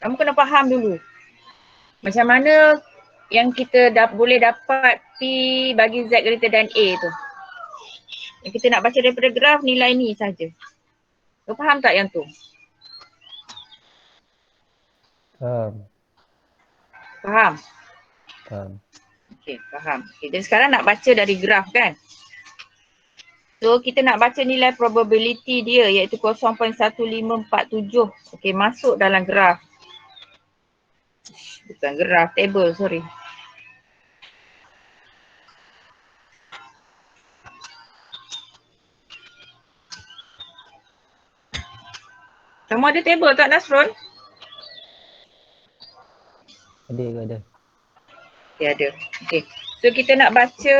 [SPEAKER 2] Kamu kena faham dulu. Macam mana yang kita boleh dapat P bagi Z greater than A tu. Yang kita nak baca daripada graf nilai ni saja. Kau faham tak yang tu?
[SPEAKER 6] Faham.
[SPEAKER 2] Faham?
[SPEAKER 6] Faham.
[SPEAKER 2] Okey, faham. Okay, jadi sekarang nak baca dari graf kan? So kita nak baca nilai probability dia iaitu 0.1547. Okey, masuk dalam graf. Bukan graf, table, sorry. Kamu ada table tak Nasrul?
[SPEAKER 6] Ada ke ada?
[SPEAKER 2] Okay, ada. Okay. So kita nak baca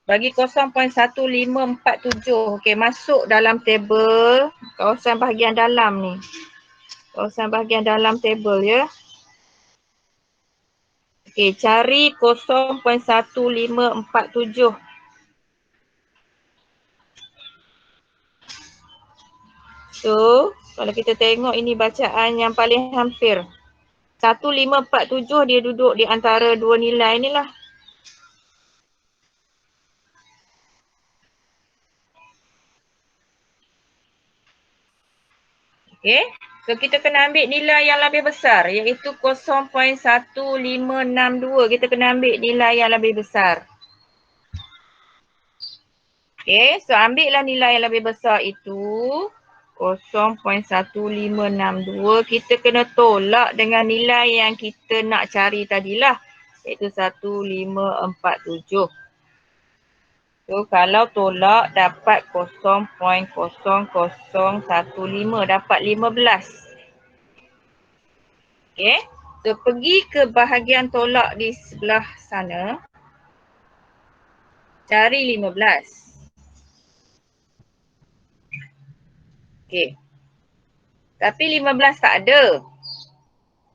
[SPEAKER 2] bagi 0.1547. Okay, masuk dalam table kawasan bahagian dalam ni. Kawasan bahagian dalam table ya. Okay, cari 0.1547. So, kalau kita tengok ini bacaan yang paling hampir. 1547 dia duduk di antara dua nilai ni lah. Okay. So kita kena ambil nilai yang lebih besar iaitu 0.1562. Kita kena ambil nilai yang lebih besar. Okay. So ambillah nilai yang lebih besar itu. 0.1562. Kita kena tolak dengan nilai yang kita nak cari tadilah. Iaitu 1547. So kalau tolak dapat 0.0015, dapat 15. Okay. So pergi ke bahagian tolak di sebelah sana. Cari 15. Okay. Tapi 15 tak ada.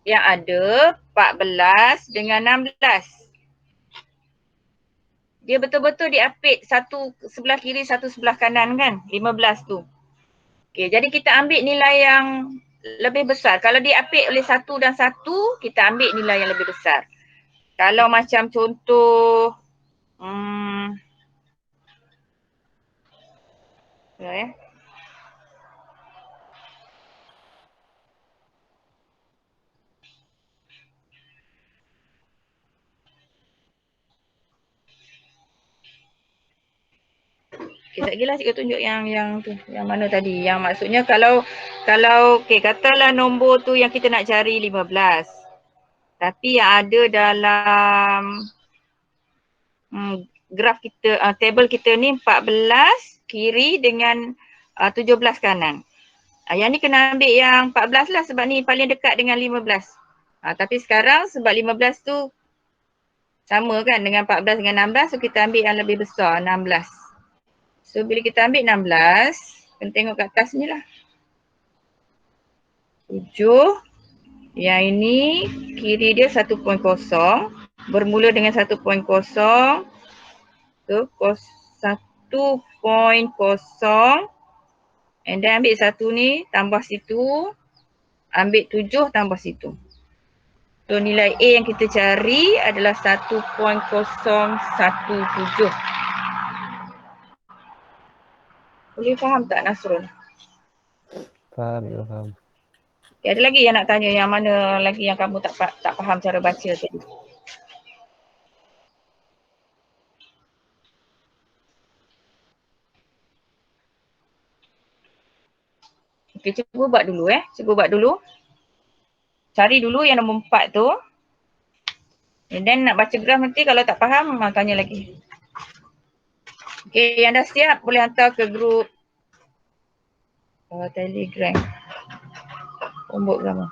[SPEAKER 2] Yang ada 14 dengan 16. Dia betul-betul diapit satu sebelah kiri, satu sebelah kanan kan? 15 tu. Okay, jadi kita ambil nilai yang lebih besar. Kalau diapit oleh 1 dan 1, kita ambil nilai yang lebih besar. Kalau macam contoh, ya. Sekejap lagi lah cikgu tunjuk yang tu. Yang mana tadi? Yang maksudnya kalau okey katalah nombor tu yang kita nak cari 15. Tapi yang ada dalam graf kita, table kita ni 14 kiri dengan 17 kanan. Yang ni kena ambil yang 14 lah sebab ni paling dekat dengan 15. Tapi sekarang sebab 15 tu sama kan dengan 14 dengan 16, so kita ambil yang lebih besar, 16. So bila kita ambil 16, kena tengok kat atas ni lah. 7, yang ini kiri dia 1.0, bermula dengan 1.0, so 1.0, and then ambil satu ni tambah situ, ambil 7 tambah situ. So nilai A yang kita cari adalah 1.017. Boleh faham tak Nasrul?
[SPEAKER 6] Faham, ya faham.
[SPEAKER 2] Okay, ada lagi yang nak tanya yang mana lagi yang kamu tak faham cara baca tadi? Okay, cuba buat dulu Cuba buat dulu. Cari dulu yang nombor 4 tu. And then nak baca graf nanti kalau tak faham, tanya lagi. Okay, yang dah siap boleh hantar ke grup Telegram. Homework kamu.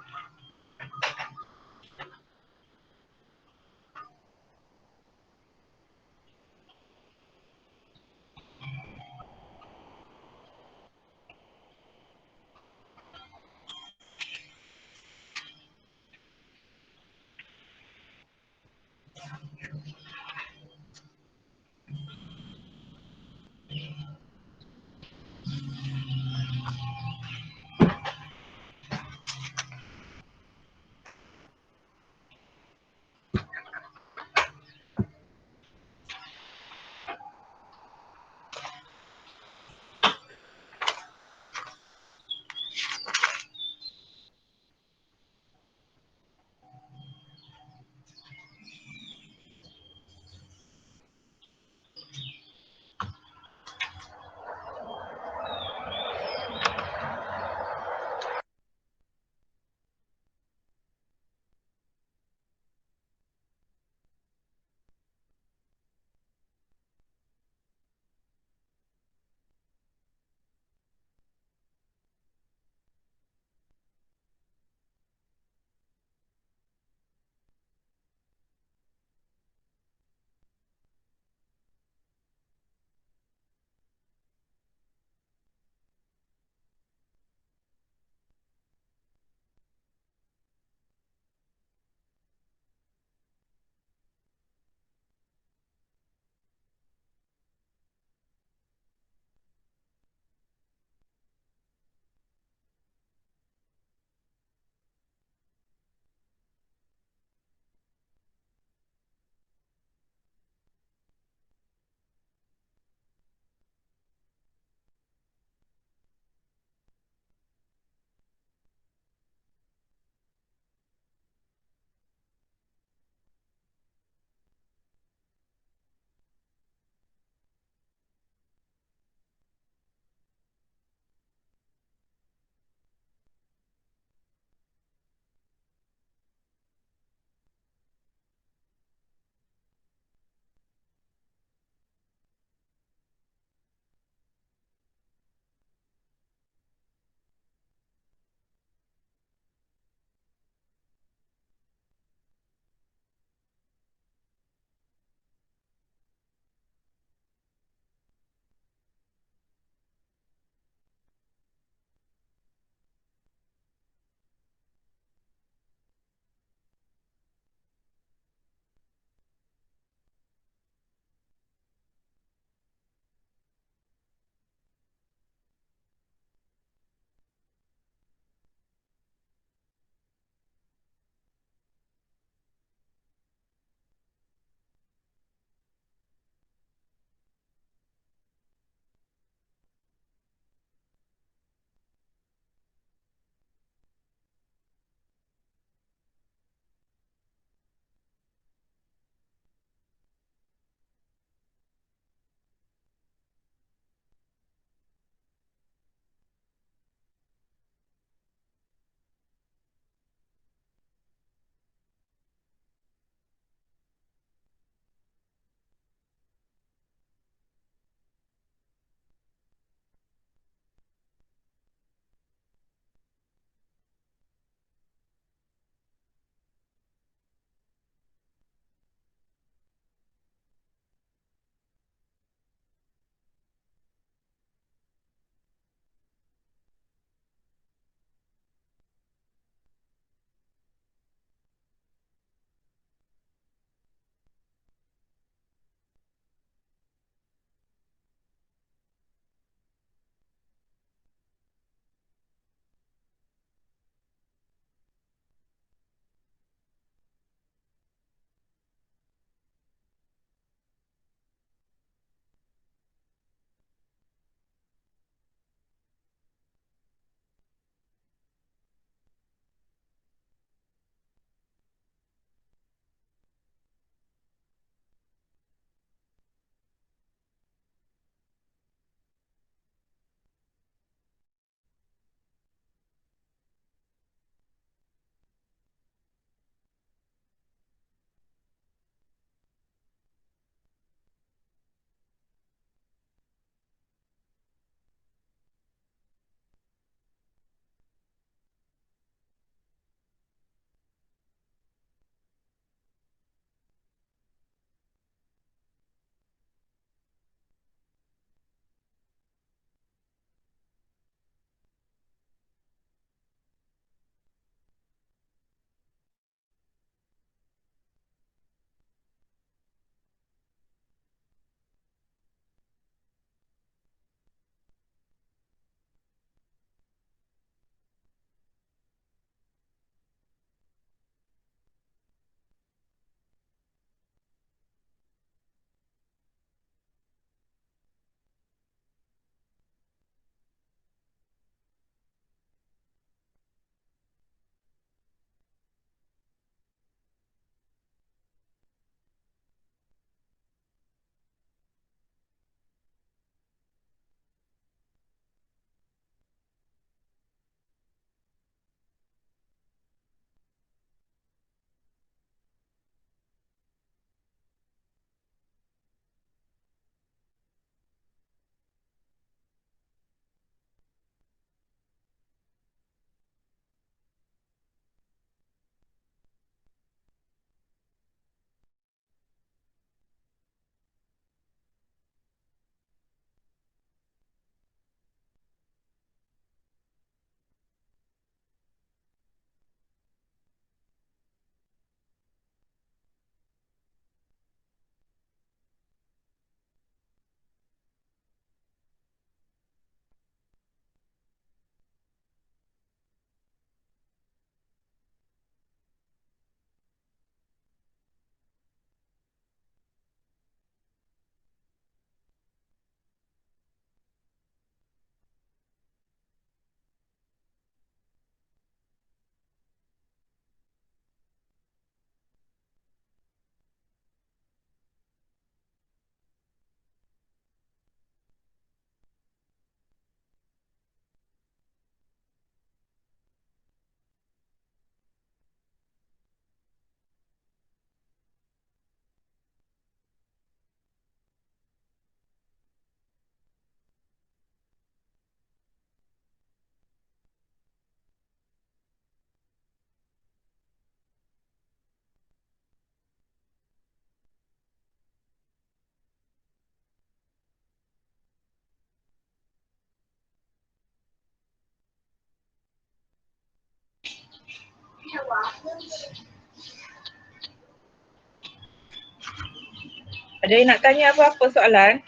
[SPEAKER 2] Ada yang nak tanya apa-apa soalan?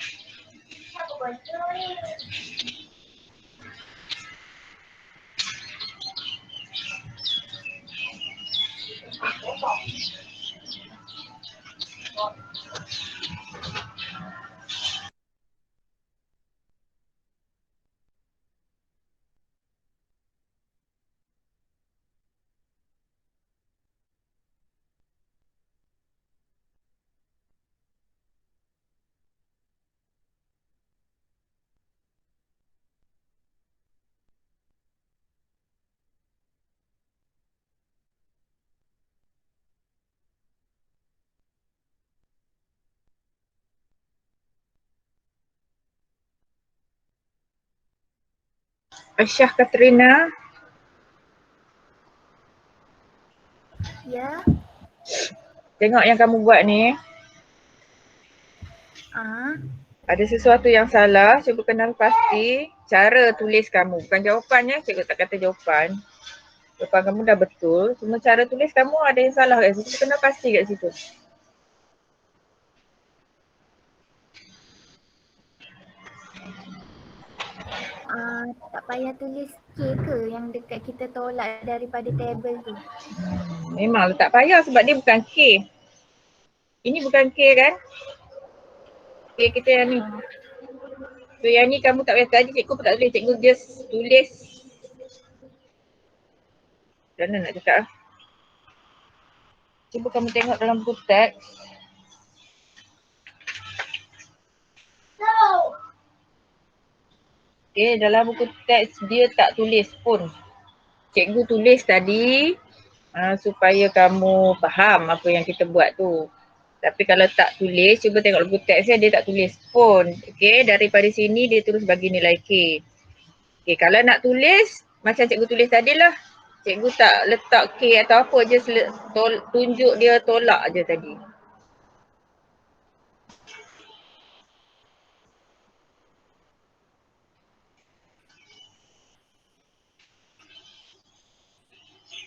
[SPEAKER 2] Aisyah Katrina.
[SPEAKER 5] Ya.
[SPEAKER 2] Tengok yang kamu buat ni. Ada sesuatu yang salah, cuba kenal pasti cara tulis kamu. Bukan jawapannya, cikgu tak kata jawapan. Jawapan kamu dah betul, cuma cara tulis kamu ada yang salah kat situ. Kenal pasti kat situ.
[SPEAKER 5] Tak payah tulis K ke yang dekat kita tolak daripada table tu?
[SPEAKER 2] Memang tak payah sebab dia bukan K. Ini bukan K kan? K kita yang ni. So yang ni kamu tak payah tadi cikgu pun tak tulis. Cikgu just tulis. Macam mana nak cakap? Cuba kamu tengok dalam buku teks. Okay, dalam buku teks dia tak tulis pun. Cikgu tulis tadi supaya kamu faham apa yang kita buat tu. Tapi kalau tak tulis, cuba tengok buku teksnya dia tak tulis pun. Okay, daripada sini dia terus bagi nilai K. Okay, kalau nak tulis, macam cikgu tulis tadi lah. Cikgu tak letak K atau apa, just tunjuk dia tolak je tadi.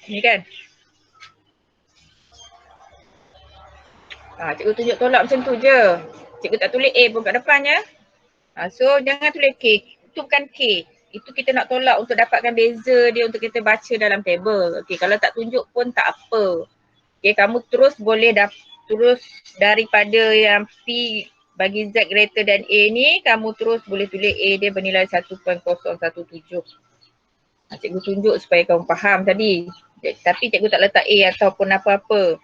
[SPEAKER 2] Ni kan? Cikgu tunjuk tolak macam tu je. Cikgu tak tulis A pun kat depannya. So jangan tulis K. Itu bukan K. Itu kita nak tolak untuk dapatkan beza dia untuk kita baca dalam table. Okay, kalau tak tunjuk pun tak apa. Okay, kamu terus boleh terus daripada yang P bagi Z greater than A ni, kamu terus boleh tulis A dia bernilai 1.017. Cikgu tunjuk supaya kamu faham tadi. Tapi cikgu tak letak A ataupun apa-apa.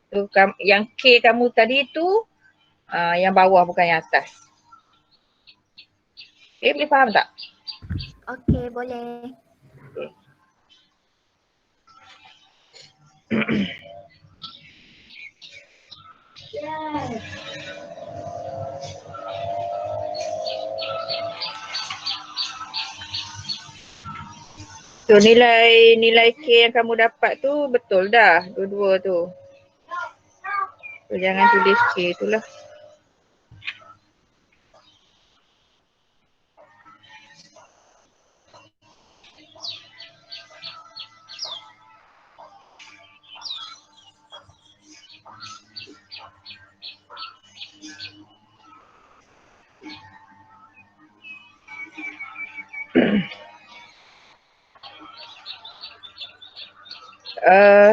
[SPEAKER 2] So, yang K kamu tadi tu yang bawah bukan yang atas. Okay, boleh faham tak?
[SPEAKER 5] Okey, boleh.
[SPEAKER 2] So nilai K yang kamu dapat tu betul dah dua-dua tu. So jangan tulis K tu lah.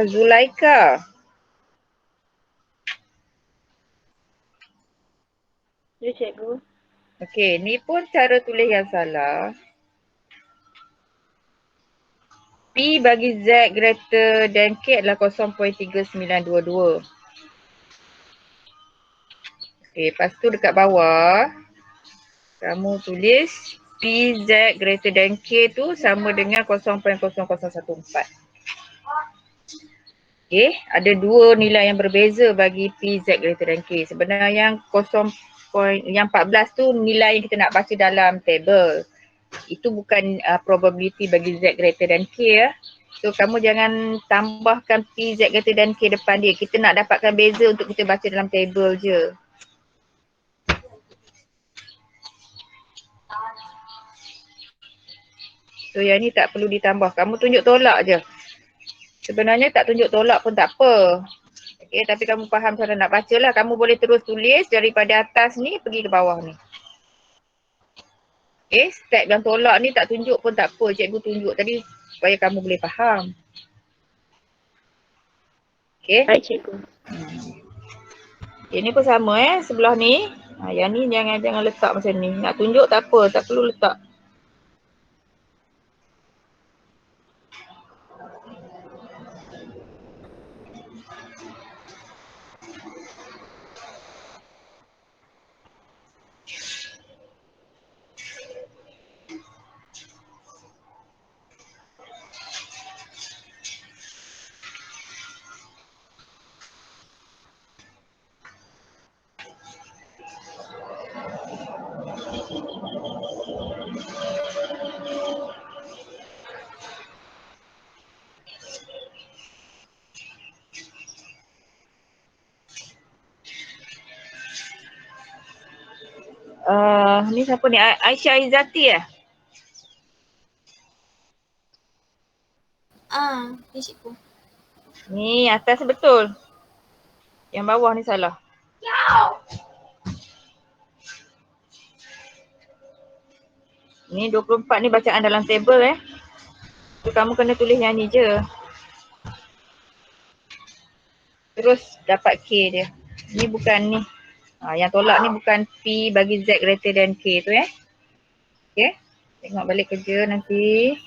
[SPEAKER 2] Zulaika.
[SPEAKER 5] Ya, cikgu.
[SPEAKER 2] Okey, ni pun cara tulis yang salah. P bagi Z greater than K adalah 0.3922. Okey, lepas tu dekat bawah kamu tulis PZ greater than K tu sama dengan 0.0014. Okay, ada dua nilai yang berbeza bagi PZ greater than K. Sebenarnya yang 14 tu nilai yang kita nak baca dalam table. Itu bukan probability bagi Z greater than K ya. So kamu jangan tambahkan PZ greater than K depan dia. Kita nak dapatkan beza untuk kita baca dalam table je. So yang ni tak perlu ditambah. Kamu tunjuk tolak je. Sebenarnya tak tunjuk tolak pun tak apa. Okay, tapi kamu faham cara nak baca lah. Kamu boleh terus tulis daripada atas ni pergi ke bawah ni. Okay, step dan tolak ni tak tunjuk pun tak apa. Cikgu tunjuk tadi supaya kamu boleh faham. Okay.
[SPEAKER 5] Baik cikgu.
[SPEAKER 2] Okay, ni pun sama sebelah ni. Yang ni jangan letak macam ni. Nak tunjuk tak apa, tak perlu letak. Ni siapa ni? Aisyah Izzati
[SPEAKER 5] Ni cikgu.
[SPEAKER 2] Ni atas betul. Yang bawah ni salah. Ni 24 ni bacaan dalam table So, kamu kena tulis yang ni je. Terus dapat K dia. Ni bukan ni. Yang tolak ni bukan P bagi Z greater than K tu Okay. Tengok balik kerja nanti.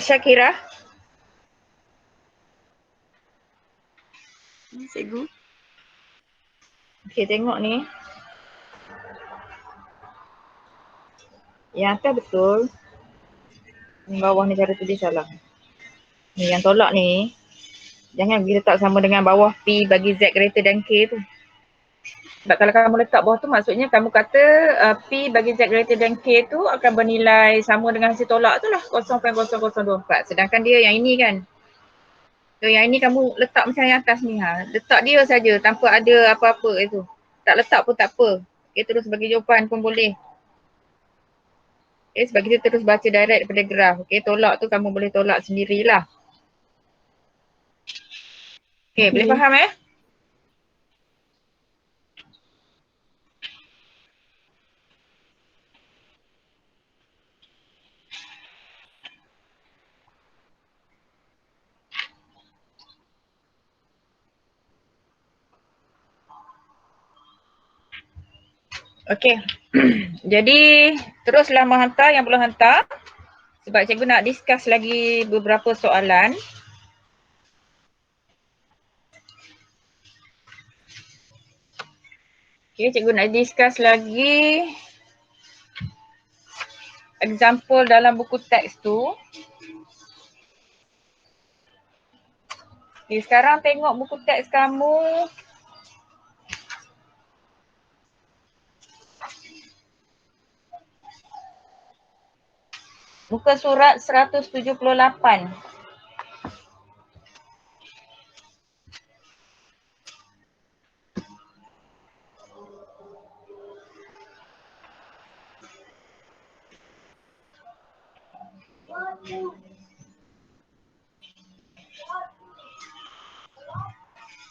[SPEAKER 2] Syakira. Cikgu. Okay, tengok ni. Yang atas betul. Yang bawah ni cara tulis salah. Ni yang tolak ni. Jangan pergi letak sama dengan bawah P bagi Z greater than K tu. Sebab kalau kamu letak bawah tu maksudnya kamu kata P bagi Z greater than K tu akan bernilai sama dengan hasil tolak tu lah 0.0024. Sedangkan dia yang ini kan. So yang ini kamu letak macam yang atas ni letak dia saja tanpa ada apa-apa itu. Tak letak pun tak apa. Okay, terus bagi jawapan pun boleh. Okay, sebab kita terus baca direct daripada graf. Okay, tolak tu kamu boleh tolak sendirilah. Okay, boleh faham Okay. Jadi teruslah menghantar yang belum hantar. Sebab cikgu nak discuss lagi beberapa soalan. Okay, cikgu nak discuss lagi example dalam buku teks tu. Okay, sekarang tengok buku teks kamu. Muka surat 178.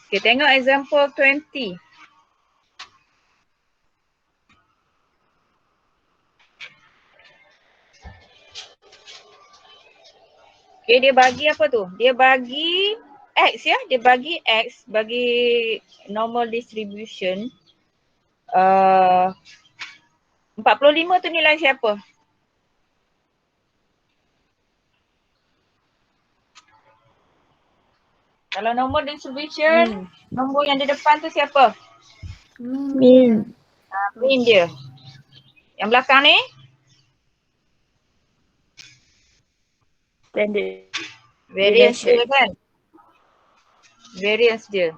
[SPEAKER 2] Okay, tengok example 20. Okay, dia bagi apa tu? Dia bagi X dia bagi X bagi normal distribution 45 tu nilai siapa? Kalau nombor distribution, nombor yang di depan tu siapa?
[SPEAKER 5] Min.
[SPEAKER 2] Mean dia. Yang belakang ni?
[SPEAKER 7] Standard
[SPEAKER 2] Variance
[SPEAKER 7] deviation.
[SPEAKER 2] dia kan? Variance dia.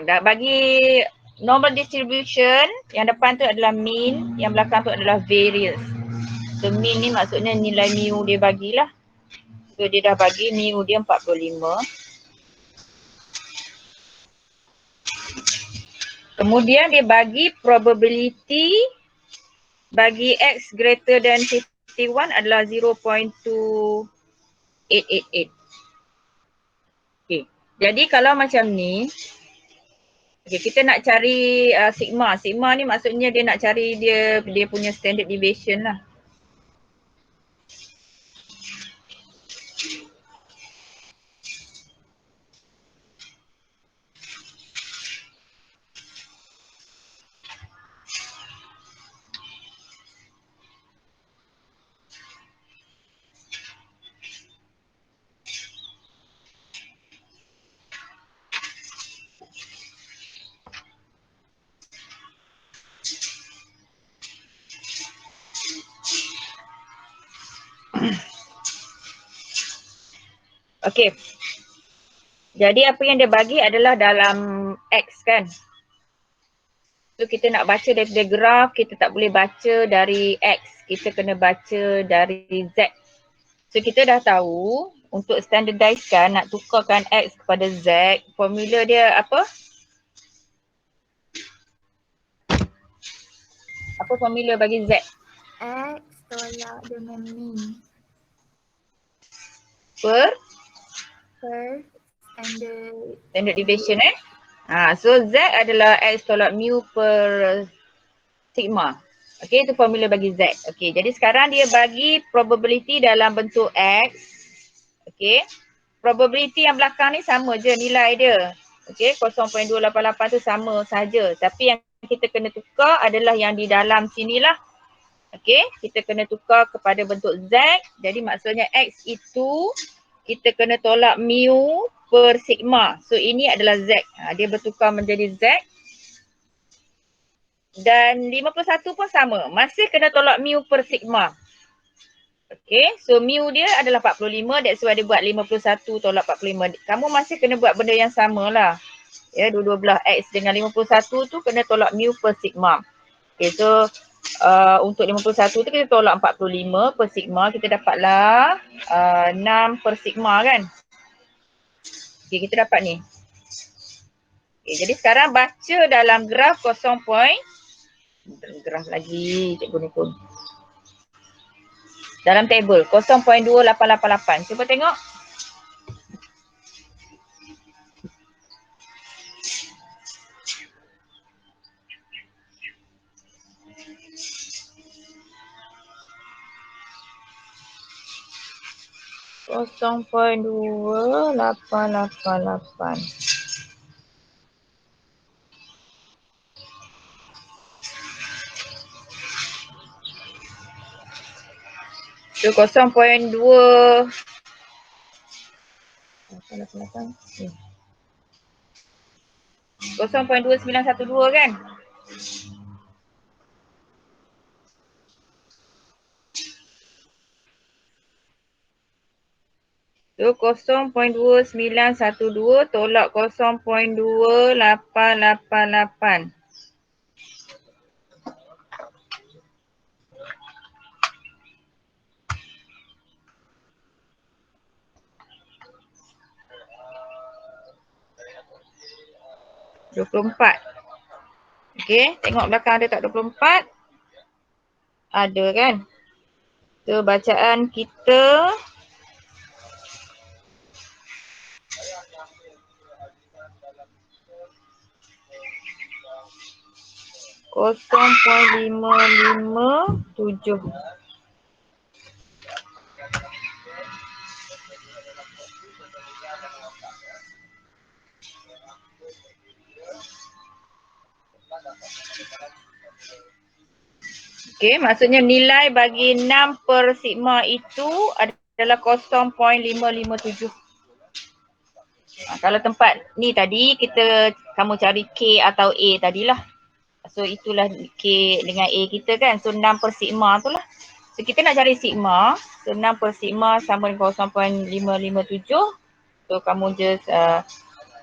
[SPEAKER 2] Dah bagi normal distribution, yang depan tu adalah mean, yang belakang tu adalah variance. So mean ni maksudnya nilai mu dia bagilah. So dia dah bagi mu dia 45. Kemudian dia bagi probability bagi x greater than 51 adalah 0.2888. Okay. Jadi kalau macam ni, okay, kita nak cari sigma. Sigma ni maksudnya dia nak cari dia punya standard deviation lah. Okay. Jadi apa yang dia bagi adalah dalam X kan. So kita nak baca daripada graf, kita tak boleh baca dari X. Kita kena baca dari Z. So kita dah tahu untuk standardizekan nak tukarkan X kepada Z, formula dia apa? Apa formula bagi Z?
[SPEAKER 5] X tolak dengan min.
[SPEAKER 2] Per standard deviation so Z adalah X tolak mu per sigma. Okay, itu formula bagi Z. Okay, jadi sekarang dia bagi probability dalam bentuk X. Okay, probability yang belakang ni sama je nilai dia. Okay, 0.288 tu sama saja. Tapi yang kita kena tukar adalah yang di dalam sinilah. Okay, kita kena tukar kepada bentuk Z. Jadi maksudnya X itu kita kena tolak mu per sigma. So ini adalah Z. Dia bertukar menjadi Z. Dan 51 pun sama. Masih kena tolak mu per sigma. Okay, so mu dia adalah 45. That's why dia buat 51 tolak 45. Kamu masih kena buat benda yang sama lah. Ya, dua-dua belah X dengan 51 tu kena tolak mu per sigma. Okay, so untuk 51 tu kita tolak 45 per sigma. Kita dapatlah 6 per sigma kan. Okay, kita dapat ni. Okay, jadi sekarang baca dalam graf 0. Graf lagi cikgu ni pun. Dalam table 0.2888. Cuba tengok. Kosong poin 2888. So 0.2 0.2912 kan? So 0.2912 tolak 0.2888. (24). Okey, tengok belakang ada tak 24? Ada kan? So bacaan kita kosong poin 557. Okey, maksudnya nilai bagi 6 per sigma itu adalah 0.557. Kalau tempat ni tadi kamu cari K atau A tadilah. So itulah K dengan A kita kan. So 6 per sigma tu lah. So kita nak cari sigma. So 6 per sigma sama dengan 0.557. So kamu just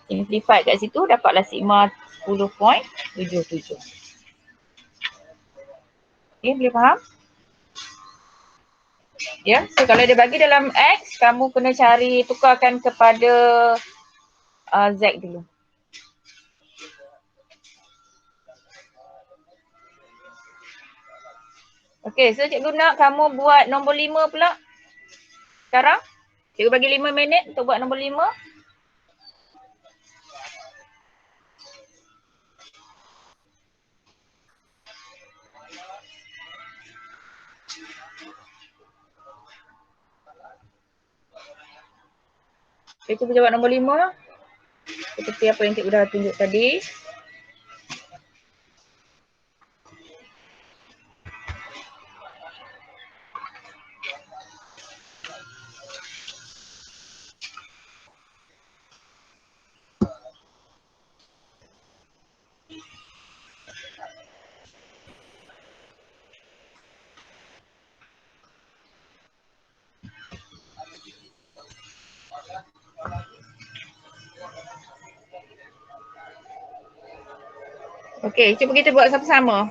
[SPEAKER 2] simplify kat situ dapatlah sigma 10.77. Okay, boleh faham? Ya, so kalau dia bagi dalam X, kamu kena cari tukarkan kepada Z dulu. Okey, so cikgu nak kamu buat nombor 5 pula. Sekarang, cikgu bagi 5 minit untuk buat nombor 5. Okay, cuba jawab nombor 5. Seperti apa yang cikgu dah tunjuk tadi. Okey, cuba kita buat sama-sama.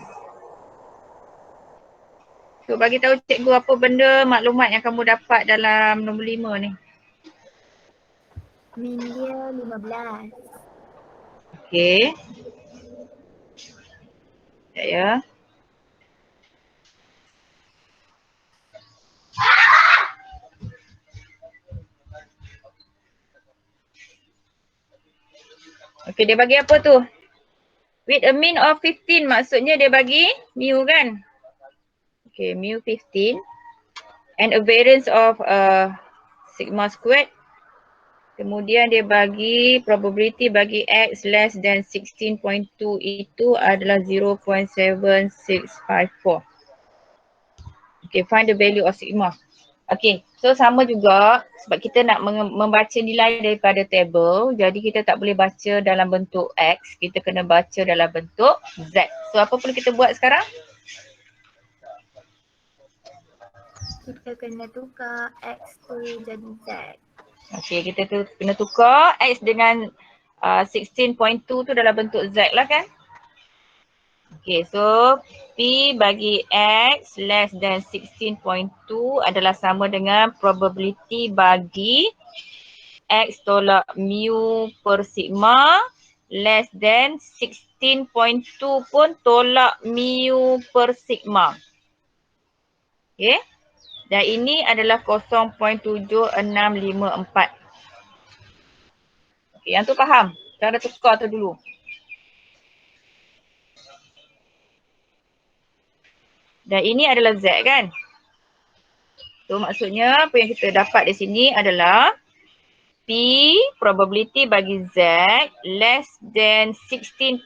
[SPEAKER 2] So, bagi tahu cikgu apa benda maklumat yang kamu dapat dalam nombor 5 ni.
[SPEAKER 5] Min dia 15.
[SPEAKER 2] Okey. Sekejap ya. Okey, dia bagi apa tu? With a mean of 15 maksudnya dia bagi mu kan? Okay, mu 15 and a variance of sigma squared. Kemudian dia bagi probability bagi X less than 16.2 itu adalah 0.7654. Okay, find the value of sigma. Okay, so sama juga sebab kita nak membaca nilai daripada table, jadi kita tak boleh baca dalam bentuk X, kita kena baca dalam bentuk Z. So apa perlu kita buat sekarang?
[SPEAKER 5] Kita kena tukar X tu jadi Z.
[SPEAKER 2] Okay, kita kena tukar X dengan 16.2 tu dalam bentuk Z lah kan? Okay, so P bagi X less than 16.2 adalah sama dengan probability bagi X tolak mu per sigma less than 16.2 pun tolak mu per sigma. Okay, dan ini adalah 0.7654. Okay, yang tu faham? Cara tukar tu dulu. Dan ini adalah Z kan? So maksudnya apa yang kita dapat di sini adalah P probability bagi Z less than 16.2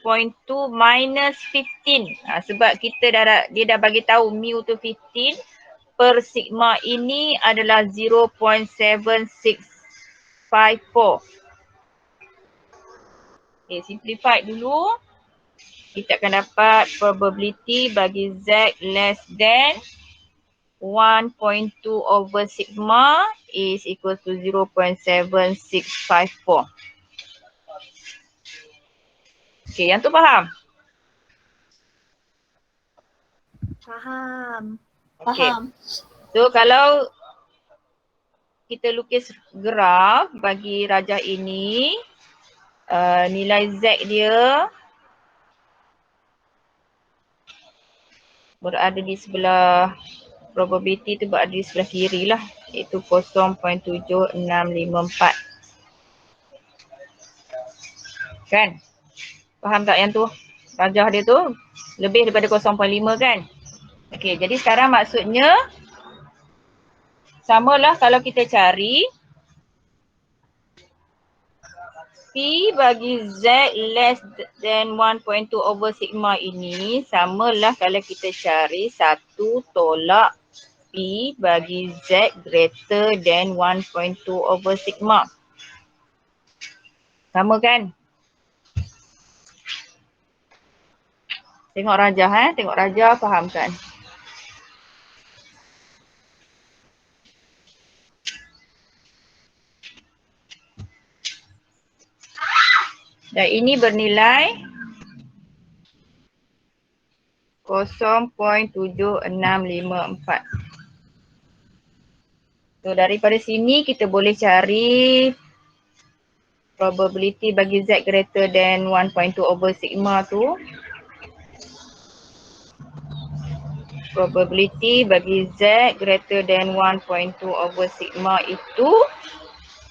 [SPEAKER 2] minus 15. Sebab dia dah bagi tahu mu tu 15 per sigma ini adalah 0.7654. Okay, simplify dulu. Kita akan dapat probability bagi Z less than 1.2 over sigma is equal to 0.7654. Okay, yang tu faham?
[SPEAKER 5] Faham.
[SPEAKER 2] Okay. So kalau kita lukis graf bagi rajah ini, nilai Z dia berada di sebelah, probability tu berada di sebelah kiri lah, iaitu 0.7654. Kan? Faham tak yang tu? Rajah dia tu lebih daripada 0.5 kan? Okey, jadi sekarang maksudnya samalah kalau kita cari P bagi Z less than 1.2 over sigma ini samalah kalau kita cari 1 tolak P bagi Z greater than 1.2 over sigma. Sama kan? Tengok Rajah tengok Rajah faham kan? Dan ini bernilai 0.7654. So daripada sini kita boleh cari probability bagi Z greater than 1.2 over sigma tu. Probability bagi Z greater than 1.2 over sigma itu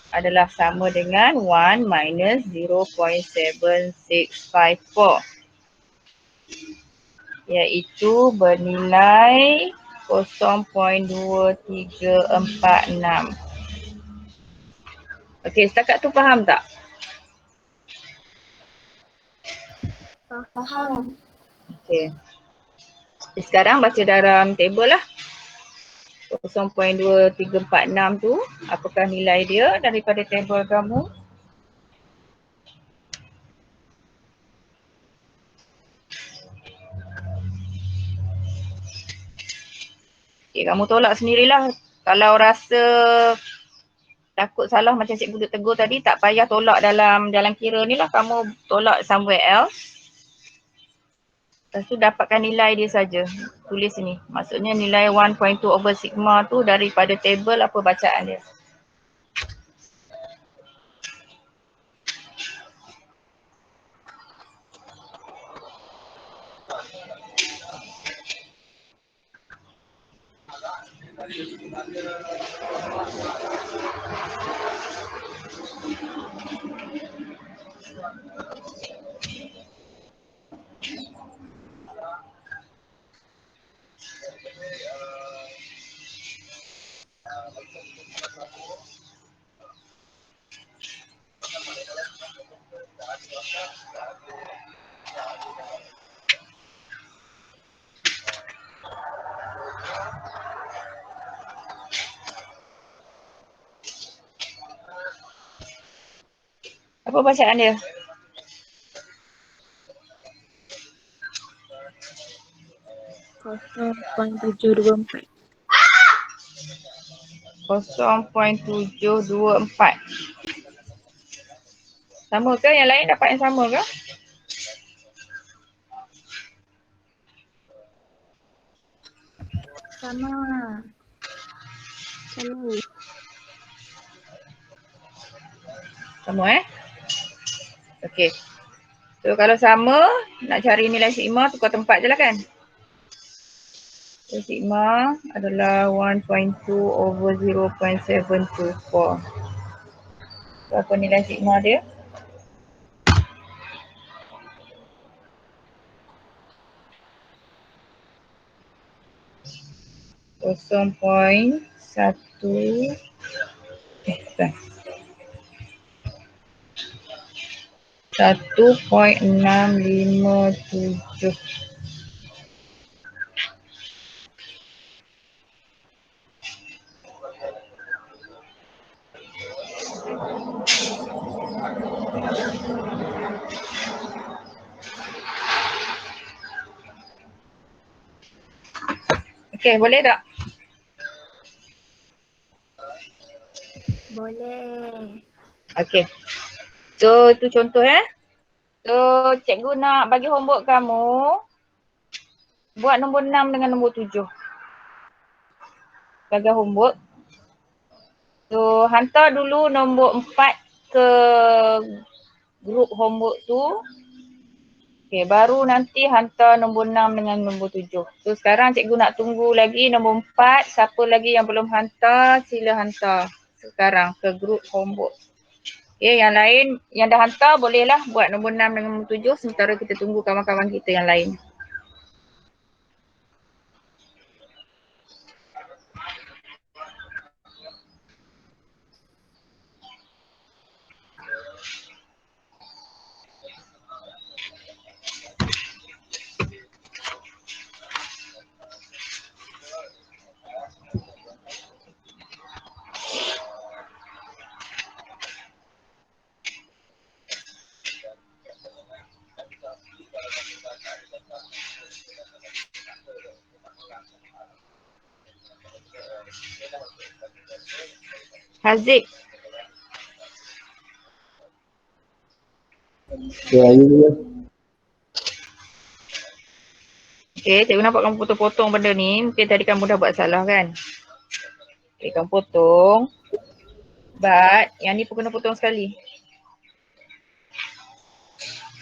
[SPEAKER 2] adalah sama dengan 1 minus 0.7654, iaitu bernilai 0.2346. Okey, setakat tu faham tak?
[SPEAKER 5] Faham.
[SPEAKER 2] Okey. Sekarang baca dalam table lah. 0.2346 tu, apakah nilai dia daripada table kamu? Okay, kamu tolak sendirilah. Kalau rasa takut salah macam cikgu tegur tadi, tak payah tolak dalam kira ni lah. Kamu tolak somewhere else. Lepas tu dapatkan nilai dia saja. Tulis sini. Maksudnya nilai 1.2 over sigma tu daripada table apa bacaan dia. Apa bacaan dia?
[SPEAKER 5] .724.
[SPEAKER 2] 0.724. Sama ke? Yang lain dapat yang sama ke?
[SPEAKER 5] Sama.
[SPEAKER 2] Sama Okey. So kalau sama, nak cari nilai sigma tukar tempat je lah kan? So sigma adalah 1.2 over 0.724. So apa nilai sigma dia? Kosong point satu bukan 1.657. Okey, boleh tak?
[SPEAKER 5] Boleh.
[SPEAKER 2] Okey. So itu contoh So cikgu nak bagi homework kamu buat nombor 6 dengan nombor 7. Bagi homework. So hantar dulu nombor 4 ke grup homework tu. Okey, baru nanti hantar nombor 6 dengan nombor 7. So sekarang cikgu nak tunggu lagi nombor 4. Siapa lagi yang belum hantar, sila hantar sekarang ke grup homework. Okey, yang lain yang dah hantar bolehlah buat nombor 6 dengan nombor 7 sementara kita tunggu kawan-kawan kita yang lain. Haziq.
[SPEAKER 3] Ya, ya.
[SPEAKER 2] Okay, cikgu nampak kamu potong-potong benda ni. Mungkin tadi kamu dah buat salah kan? Okay, kamu potong. But yang ni pun kena potong sekali.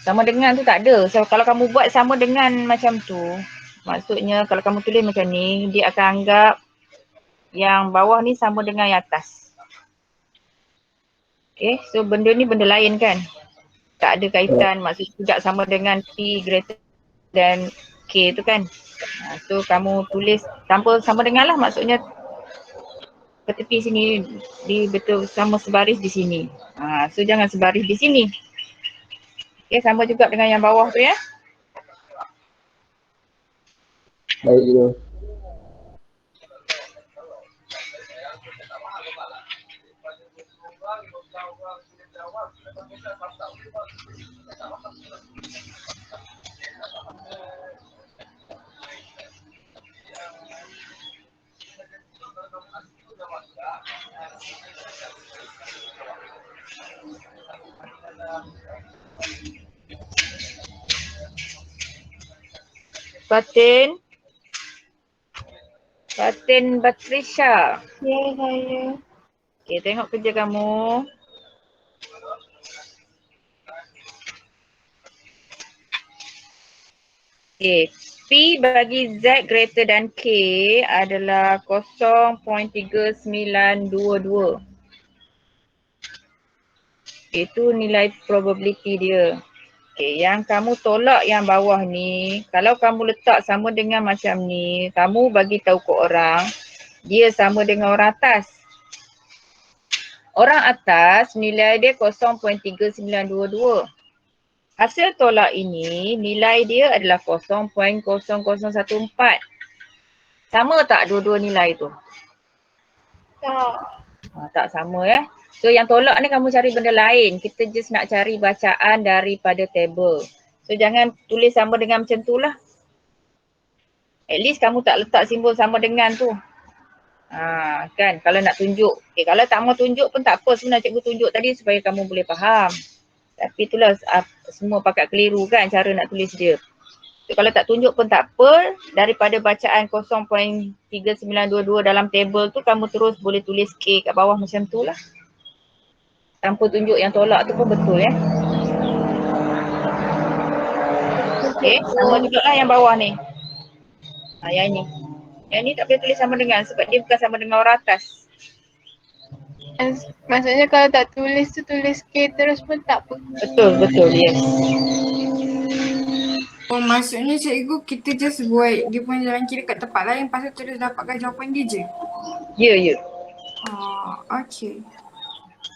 [SPEAKER 2] Sama dengan tu tak ada. So kalau kamu buat sama dengan macam tu, maksudnya kalau kamu tulis macam ni, dia akan anggap yang bawah ni sama dengan yang atas. Okay, so benda ni benda lain kan? Tak ada kaitan, maksudnya tidak sama dengan P greater than K tu kan? So kamu tulis tanpa sama dengan lah, maksudnya ke tepi sini di betul sama sebaris di sini. So jangan sebaris di sini. Okay, sama juga dengan yang bawah tu ya.
[SPEAKER 3] Baik, cikgu.
[SPEAKER 2] Fatin Batrisha.
[SPEAKER 1] Ya, saya.
[SPEAKER 2] Okay, tengok kerja kamu. Okay, P bagi Z greater than K adalah 0.3922. Itu nilai probability dia. Okay, yang kamu tolak yang bawah ni, kalau kamu letak sama dengan macam ni, kamu bagi tahu ke orang, dia sama dengan orang atas. Orang atas nilai dia 0.3922. Hasil tolak ini nilai dia adalah 0.0014. Sama tak dua-dua nilai tu?
[SPEAKER 1] Tak.
[SPEAKER 2] Tak sama ya. So yang tolak ni kamu cari benda lain. Kita just nak cari bacaan daripada table. So jangan tulis sama dengan macam tu lah. At least kamu tak letak simbol sama dengan tu. Kan kalau nak tunjuk. Okay, kalau tak mau tunjuk pun tak apa, sebenarnya cikgu tunjuk tadi supaya kamu boleh faham. Tapi itulah semua pakat keliru kan cara nak tulis dia. So, kalau tak tunjuk pun tak apa, daripada bacaan 0.3922 dalam table tu kamu terus boleh tulis K kat bawah macam tu lah. Tanpa tunjuk yang tolak tu pun betul ya. Okay, sama juga lah yang bawah ni. Yang ni. Yang ni tak boleh tulis sama dengan sebab dia bukan sama dengan orang atas.
[SPEAKER 1] Maksudnya kalau tak tulis tu tulis K terus pun tak apa.
[SPEAKER 2] Betul, yes.
[SPEAKER 1] Oh, maksudnya cikgu kita just buat dia punya jalan kiri kat tempat lain, lepas tu terus dapatkan jawapan dia je?
[SPEAKER 2] Ya.
[SPEAKER 1] Okay.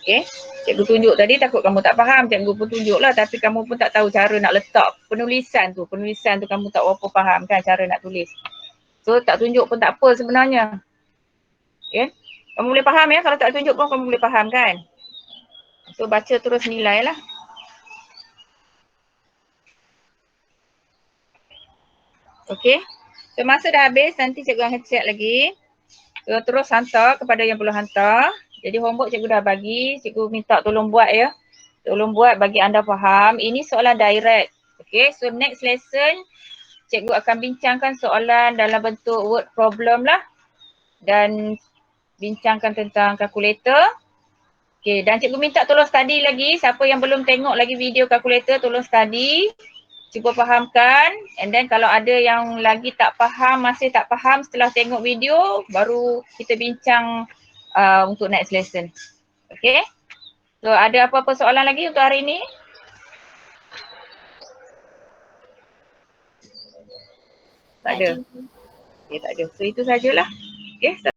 [SPEAKER 2] Okay, cikgu tunjuk tadi takut kamu tak faham, cikgu pun tunjuk lah tapi kamu pun tak tahu cara nak letak penulisan tu kamu tak berapa faham kan cara nak tulis. So tak tunjuk pun tak apa sebenarnya. Okay, kamu boleh faham ya, kalau tak tunjuk pun kamu boleh faham kan. So baca terus nilai lah. Okay, so masa dah habis nanti cikgu akan check lagi. So terus hantar kepada yang perlu hantar. Jadi homework cikgu dah bagi, cikgu minta tolong buat ya. Tolong buat bagi anda faham. Ini soalan direct. Okay, so next lesson cikgu akan bincangkan soalan dalam bentuk word problem lah. Dan bincangkan tentang kalkulator. Okay, dan cikgu minta tolong study lagi. Siapa yang belum tengok lagi video kalkulator, tolong study. Cuba fahamkan. And then kalau ada yang lagi tak faham, masih tak faham setelah tengok video, baru kita bincang untuk next lesson. Okay. So ada apa-apa soalan lagi untuk hari ini? Tak ada. Okay, tak ada. So itu sajalah. Okay.